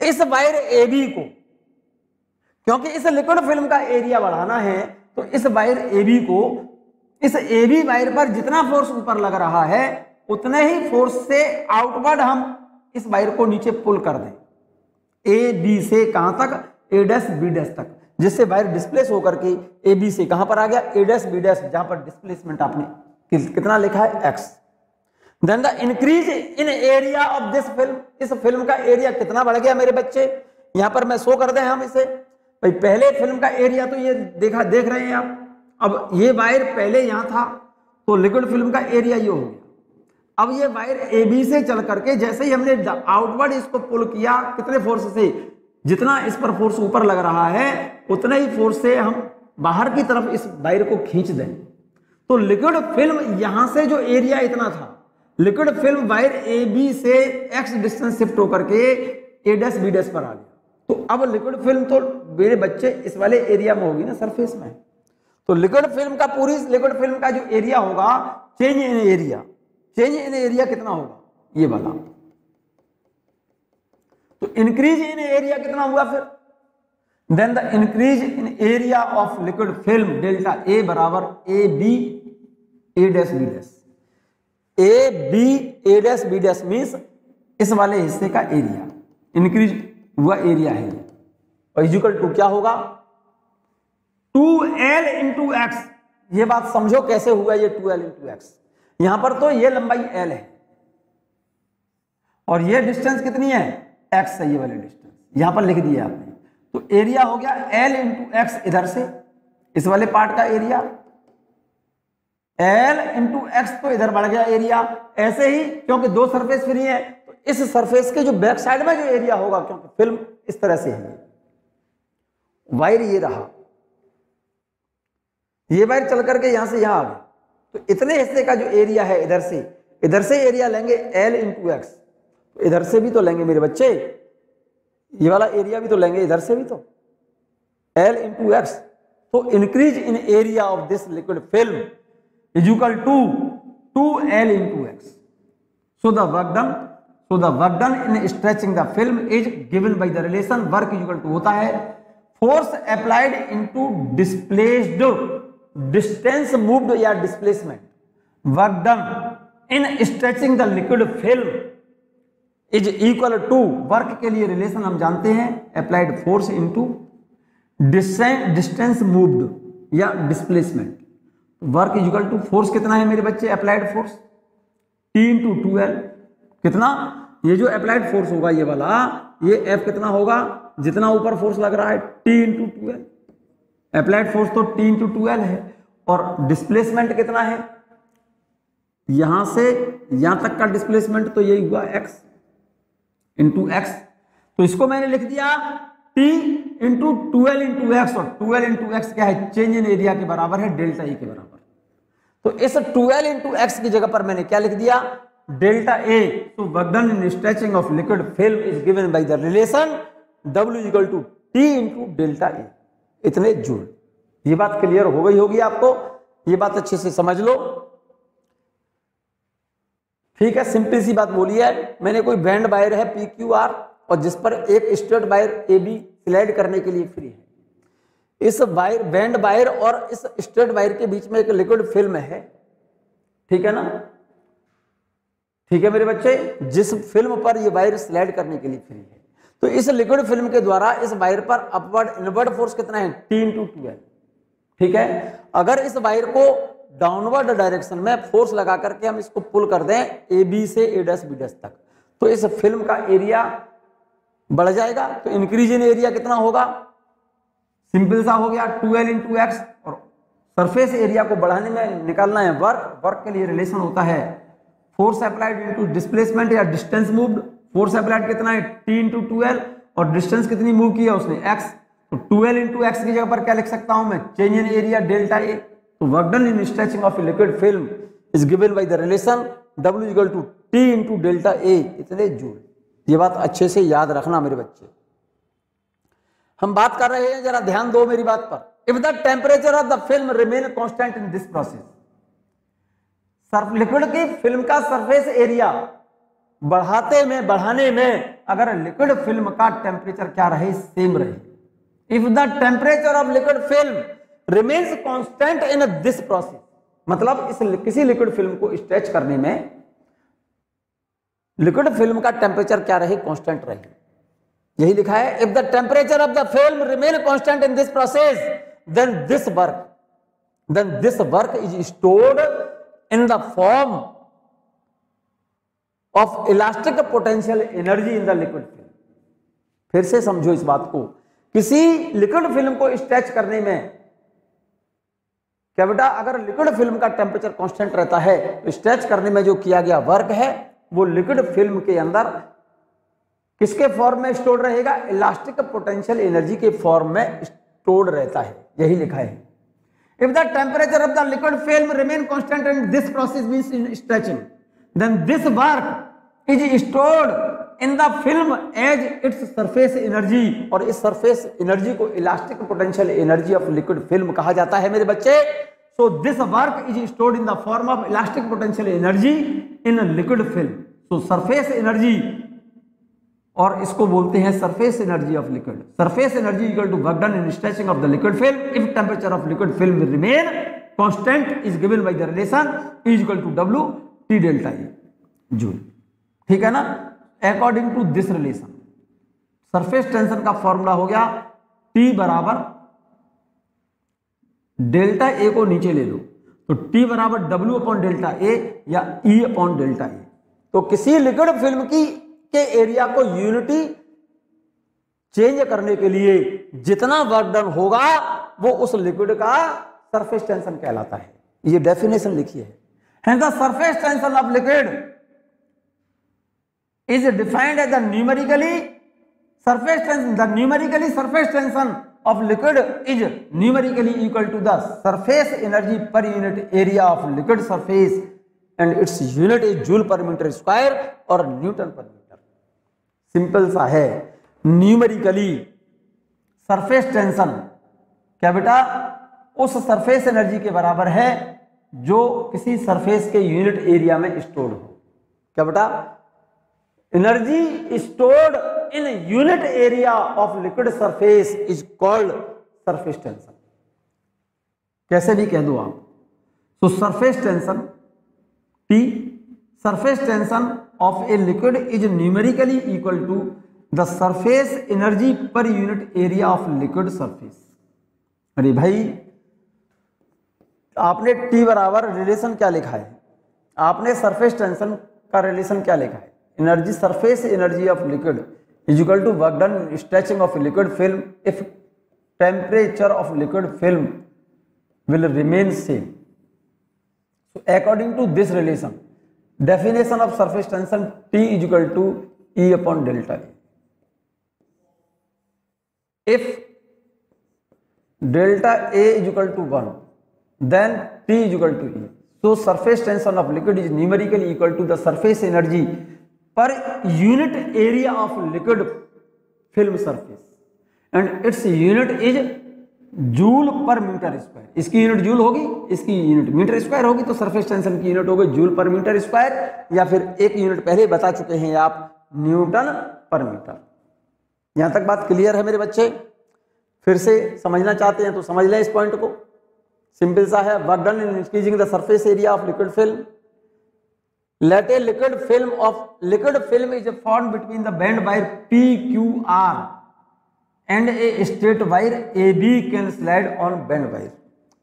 इस wire AB को, क्योंकि इस liquid film का area बढ़ाना है, तो इस wire AB को, इस AB वायर पर जितना फोर्स ऊपर लग रहा है उतने ही फोर्स से आउटवर्ड हम इस वायर को नीचे पुल कर दें, AB से कहां तक, A', B' तक, जिससे वायर डिस्प्लेस होकर के AB से कहां पर आ गया, A', B', जहां पर डिस्प्लेसमेंट आपने कितना लिखा है, x। Then the increase in area of this film, इस फिल्म का एरिया कितना बढ़ गया मेरे बच्चे, यहां पर मैं शो कर दें हम इसे। भाई पहले फिल्म का एरिया तो ये देख रहे हैं आप, अब ये वायर पहले यहां था तो लिक्विड फिल्म का एरिया ये हो गया। अब ये वायर AB से चल करके जैसे ही हमने आउटवर्ड इसको पुल किया, कितने फोर्स से, जितना इस पर फोर्स ऊपर लग रहा है उतने ही फोर्स से हम बाहर की तरफ इस वायर को खींच दें, तो लिक्विड फिल्म यहां से जो एरिया इतना था, liquid film wire A B से एक्स डिस्टेंस शिफ्ट होकर के ए डैश बी डैश पर आ गया। तो अब लिक्विड फिल्म तो मेरे बच्चे इस वाले एरिया में होगी ना, सरफेस में। तो लिक्विड फिल्म का, पूरी लिक्विड फिल्म का जो एरिया होगा, change in area, change in area कितना होगा, ये वाला। तो इंक्रीज इन एरिया कितना हुआ फिर, then the increase in area of liquid film delta A बराबर A B A dash B dash, A B A dash B dash means इस वाले हिस्से का एरिया, इंक्रीज हुआ एरिया है ये, और इक्वल टू क्या होगा 2L इंटू एक्स। ये बात समझो कैसे हुआ ये 2L इंटू एक्स। यहां पर तो ये लंबाई L है और ये डिस्टेंस कितनी है, x है, ये वाले डिस्टेंस यहां पर लिख दिया आपने। तो एरिया हो गया L इंटू एक्स, इधर से इस वाले पार्ट का एरिया, L इंटू एक्स, तो इधर बढ़ गया एरिया। ऐसे ही क्योंकि दो सरफेस फ्री है, तो इस सरफेस के जो बैक साइड में जो एरिया होगा, क्योंकि फिल्म इस तरह से है, वायर ये रहा, ये वायर चल करके यहां से यहां आ गया, तो इतने हिस्से का जो एरिया है इधर से एरिया लेंगे L इंटू एक्स, तो इधर से भी तो लेंगे मेरे बच्चे, ये वाला एरिया भी तो लेंगे इधर से भी, तो L इंटू एक्स। तो increase in area of this liquid film is equal to 2L into x. So the work done in stretching the film is given by the relation work is equal to होता है force applied into displaced distance moved या displacement. Work done in stretching the liquid film is equal to, work के लिए relation हम जानते हैं, applied force into distance moved या displacement. Work is equal to force कितना है मेरे बच्चे, applied force T into 2L। कितना, ये जो अप्लाइड फोर्स होगा ये वाला, ये F कितना होगा, जितना ऊपर फोर्स लग रहा है T into 2L। Applied force तो T इंटू 2L है, और डिस्प्लेसमेंट कितना है, यहां से यहां तक का डिस्प्लेसमेंट तो यही हुआ x इंटू एक्स। तो इसको मैंने लिख दिया T into 2L into x, और 2L इंटू एक्स क्या है, चेंज इन एरिया के बराबर है, डेल्टा E के बराबर। तो इस 2L इंटू एक्स की जगह पर मैंने क्या लिख दिया, डेल्टा A। तो work done in stretching of liquid film is given by the relation W is equal to T into delta A। इतने जूल। ये बात क्लियर हो गई होगी आपको, ये बात अच्छे से समझ लो, ठीक है। सिंपल सी बात बोली है मैंने, कोई बैंड वायर है PQR और जिस पर एक स्ट्रेट वायर AB स्लाइड करने के लिए फ्री है। इस वायर, बैंड वायर और इस स्ट्रेट वायर के बीच में एक लिक्विड फिल्म है, ठीक है ना, ठीक है मेरे बच्चे, जिस फिल्म पर ये वायर स्लाइड करने के लिए फ्री है। तो इस लिक्विड फिल्म के द्वारा इस वायर पर अपवर्ड इनवर्ड फोर्स कितना है, T इंटू 2L, ठीक है। अगर इस वायर को डाउनवर्ड डायरेक्शन में फोर्स लगा करके हम इसको पुल कर दें ए बी से ए डैश बी डैश तक, तो इस फिल्म का एरिया बढ़ जाएगा। तो इंक्रीज इन एरिया कितना होगा, सिंपल सा हो गया 2L इंटू एक्स, और सरफेस एरिया को बढ़ाने में निकालना है वर्क। वर्क के लिए रिलेशन होता है फोर्स अप्लाइड इंटू डिस्प्लेसमेंट या डिस्टेंस मूव्ड। फोर्स अप्लाइड कितना है, T इंटू 2L, और डिस्टेंस कितनी मूव किया उसने, x। तो 2L इंटू एक्स की जगह पर क्या लिख सकता हूं मैं, change in area delta A। तो work done in stretching of liquid film is given by the relation W equal to T into delta A, इतने जूल। ये बात अच्छे से याद रखना मेरे बच्चे। हम बात कर रहे हैं, जरा ध्यान दो मेरी बात पर। If the temperature of the film remain constant in this process, liquid की फिल्म का सरफेस एरिया बढ़ाने में अगर लिक्विड फिल्म का टेम्परेचर क्या रहे, सेम रहे। If the temperature of liquid film remains constant in this process, मतलब इस किसी लिक्विड फिल्म को स्ट्रेच करने में लिक्विड फिल्म का टेम्परेचर क्या रहे, कांस्टेंट रहे। यही लिखा है, if the temperature of the film remain constant in this process then this work is stored in the form of elastic potential energy in the liquid film. फिर से समझो इस बात को, किसी लिक्विड फिल्म को स्ट्रेच करने में क्या बेटा, अगर लिक्विड फिल्म का टेम्परेचर कांस्टेंट रहता है तो स्ट्रेच करने में जो किया गया वर्क है वो लिक्विड फिल्म के अंदर किसके फॉर्म में स्टोर रहेगा, इलास्टिक पोटेंशियल एनर्जी के फॉर्म में स्टोर्ड रहता है, यही लिखा है। If the temperature of the liquid film remain constant and this process means in stretching, then this work is stored in the film as its surface energy, और इस surface energy को elastic potential energy of liquid film कहा जाता है मेरे बच्चे। So this work is stored in the form of elastic potential energy in liquid film. So surface energy, और इसको बोलते हैं surface energy of liquid. Surface energy equal to work done in stretching of the liquid film if temperature of liquid film will remain constant is given by the relation E equal to W T delta E joule. ठीक है ना। According to this relation surface tension का formula हो गया T बराबर delta A को नीचे ले लो तो T बराबर W अपॉन डेल्टा ए या E अपॉन डेल्टा ए। तो किसी लिक्विड फिल्म की के एरिया को यूनिटी चेंज करने के लिए जितना वर्क डन होगा वो उस लिक्विड का सरफेस टेंशन कहलाता है। ये डेफिनेशन लिखी है। Hence the surface tension of liquid is defined as the numerically surface tension. The numerically surface tension of liquid is numerically equal to the surface energy per unit area of liquid surface and its unit is joule per meter square और newton per metre. Simple सा है। Numerically surface tension क्या बेटा, उस surface energy के बराबर है जो किसी सरफेस के यूनिट एरिया में स्टोर्ड हो। क्या बेटा, energy stored in unit area of liquid surface is called surface tension. कैसे भी कह दो आप। तो surface tension T, surface tension of a liquid is numerically equal to the surface energy per unit area of liquid surface। अरे भाई आपने T बराबर रिलेशन क्या लिखा है, आपने सरफेस टेंशन का रिलेशन क्या लिखा है, energy surface energy of liquid is equal to work done stretching of liquid film if temperature of liquid film will remain same. So according to this relation, definition of surface tension T is equal to E upon delta E. If delta A is equal to 1, then T is equal to E. So surface tension of liquid is numerically equal to the surface energy per unit area of liquid film surface, and its unit is joule per metre square. इसकी unit joule होगी, इसकी unit metre square होगी, तो surface tension की unit होगी joule per metre square, या फिर एक यूनिट पहले बता चुके हैं आप, न्यूटन पर मीटर। यहां तक बात क्लियर है मेरे बच्चे? फिर से समझना चाहते हैं तो समझ लें इस पॉइंट को। सिंपल सा है। Work done in increasing the surface area of liquid film. Let a liquid film is formed between the band wire PQR and a straight wire AB can slide on band wire.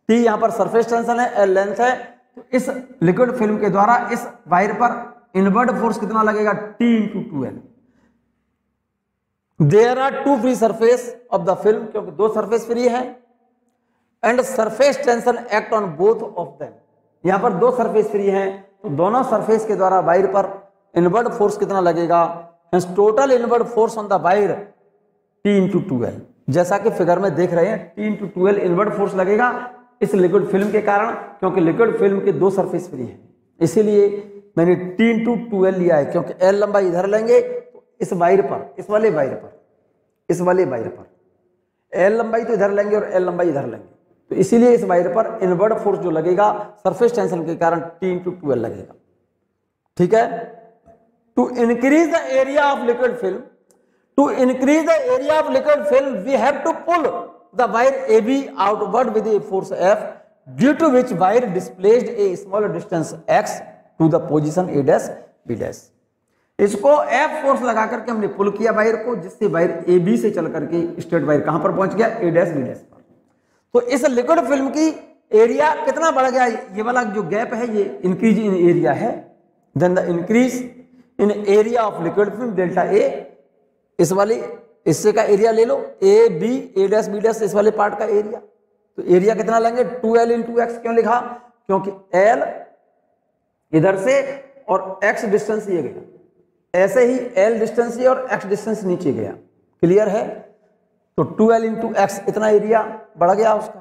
T यहां पर surface tension है, L length है, तो इस liquid film के द्वारा इस wire पर इनवर्ड फोर्स कितना लगेगा, T × 2L। There are two free surface of the film, क्योंकि दो सरफेस फ्री है, and surface tension act on both of them. यहां पर दो सरफेस फ्री हैं, तो दोनों सरफेस के द्वारा वायर पर इनवर्ड फोर्स कितना लगेगा, total inward force on the wire T × 2L। जैसा कि फिगर में देख रहे हैं, T × 2L इनवर्ड फोर्स लगेगा इस लिक्विड फिल्म के कारण, क्योंकि लिक्विड फिल्म के दो सरफेस फ्री है, इसीलिए मैंने T × 2L लिया है। क्योंकि L लंबाई इधर लेंगे तो इस वायर पर, इस वाले वायर पर L लंबाई तो इधर लेंगे और L लंबाई इधर लेंगे, तो इसीलिए इस वायर पर इनवर्ड फोर्स जो लगेगा सरफेस टेंशन के कारण T × 2L लगेगा। ठीक है। To increase the area of liquid film, to increase the area of liquid film we have to pull the wire AB outward with a force F, due to which wire displaced a small distance x to the position A dash B dash। इसको F force लगा करके हमने पुल किया wire को, जिससे wire AB से चल करके स्ट्रेट वायर कहां पर पहुंच गया, A dash B dash पर। तो इस लिक्विड फिल्म की एरिया कितना बढ़ गया, ये वाला जो गैप है ये इंक्रीज इन एरिया है। Then the increase in area of liquid film delta A, इस वाली इससे का एरिया ले लो, AB A dash B dash इस वाले पार्ट का एरिया, तो एरिया कितना लेंगे, 2L × x। क्यों लिखा, क्योंकि L इधर से और x डिस्टेंस ये गया, ऐसे ही L डिस्टेंस ये और x डिस्टेंस नीचे गया। क्लियर है। तो 2L इंटू एक्स इतना एरिया बढ़ गया उसका।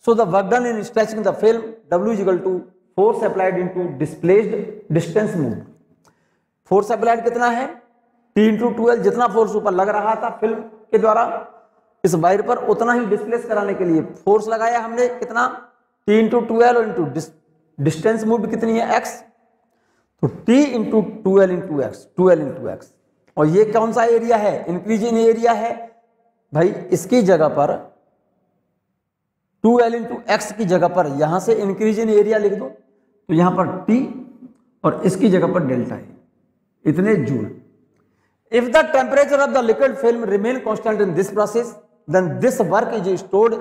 So the work done in stretching the film W is equal to force applied into displaced distance moved. Force applied कितना है, T इंटू 2L, जितना फोर्स ऊपर लग रहा था फिल्म के द्वारा इस वायर पर उतना ही डिस्प्लेस कराने के लिए फोर्स लगाया हमने, कितना, T इंटू 2L और इंटू डिस्टेंस मूव्ड कितनी है, x, तो T into 2L into x, 2L into x. और ये कौन सा एरिया है, इंक्रीज इन एरिया है भाई। इसकी जगह पर 2L इंटू एक्स की जगह पर यहां से इंक्रीज इन एरिया लिख दो, तो यहां पर T और इसकी जगह पर डेल्टा है, इतने joule. If the temperature of the liquid film remain constant in this process then this work is stored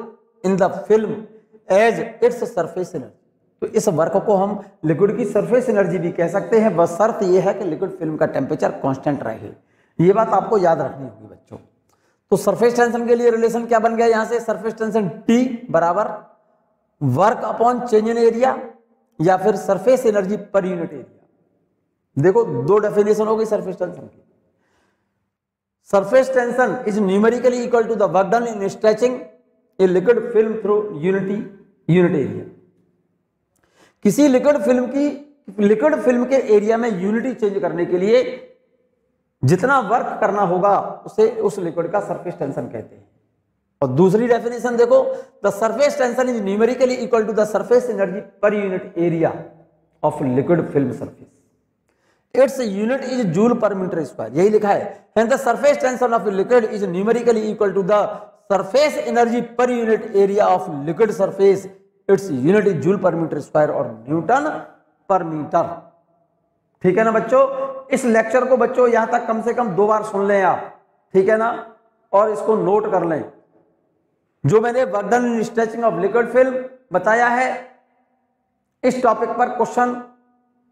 in the film as its surface energy. तो इस वर्क को हम लिक्विड की सरफेस एनर्जी भी कह सकते हैं, बस शर्त यह है कि लिक्विड फिल्म का टेम्परेचर कांस्टेंट रहे। ये बात आपको याद रखनी होगी बच्चों। तो सरफेस टेंशन के लिए रिलेशन क्या बन गया, यहां से सरफेस टेंशन T बराबर work upon change in area या फिर surface energy per unit area. देखो दो डेफिनेशन हो गई सरफेस टेंशन की। Surface tension is numerically equal to the work done in stretching a liquid film through unit area. किसी liquid film के area में यूनिटी चेंज करने के लिए जितना वर्क करना होगा उसे उस लिक्विड का सरफेस टेंशन कहते हैं। और दूसरी डेफिनेशन देखो, the surface tension is numerically equal to the surface energy per unit area of liquid film surface. Its unit is joule per metre square, यही लिखा है। And the surface tension of liquid is numerically equal to the surface energy per unit area of liquid surface. Its unit is joule per metre square और newton per metre. ठीक है ना बच्चों। इस lecture को बच्चों यहां तक कम से कम 2 बार सुन लें आप, ठीक है ना, और इसको नोट कर लें। जो मैंने work done in stretching of liquid film बताया है, इस टॉपिक पर क्वेश्चन,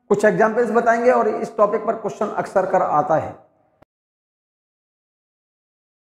कुछ एग्जाम्पल्स बताएंगे और इस टॉपिक पर क्वेश्चन अक्सर कर आता है।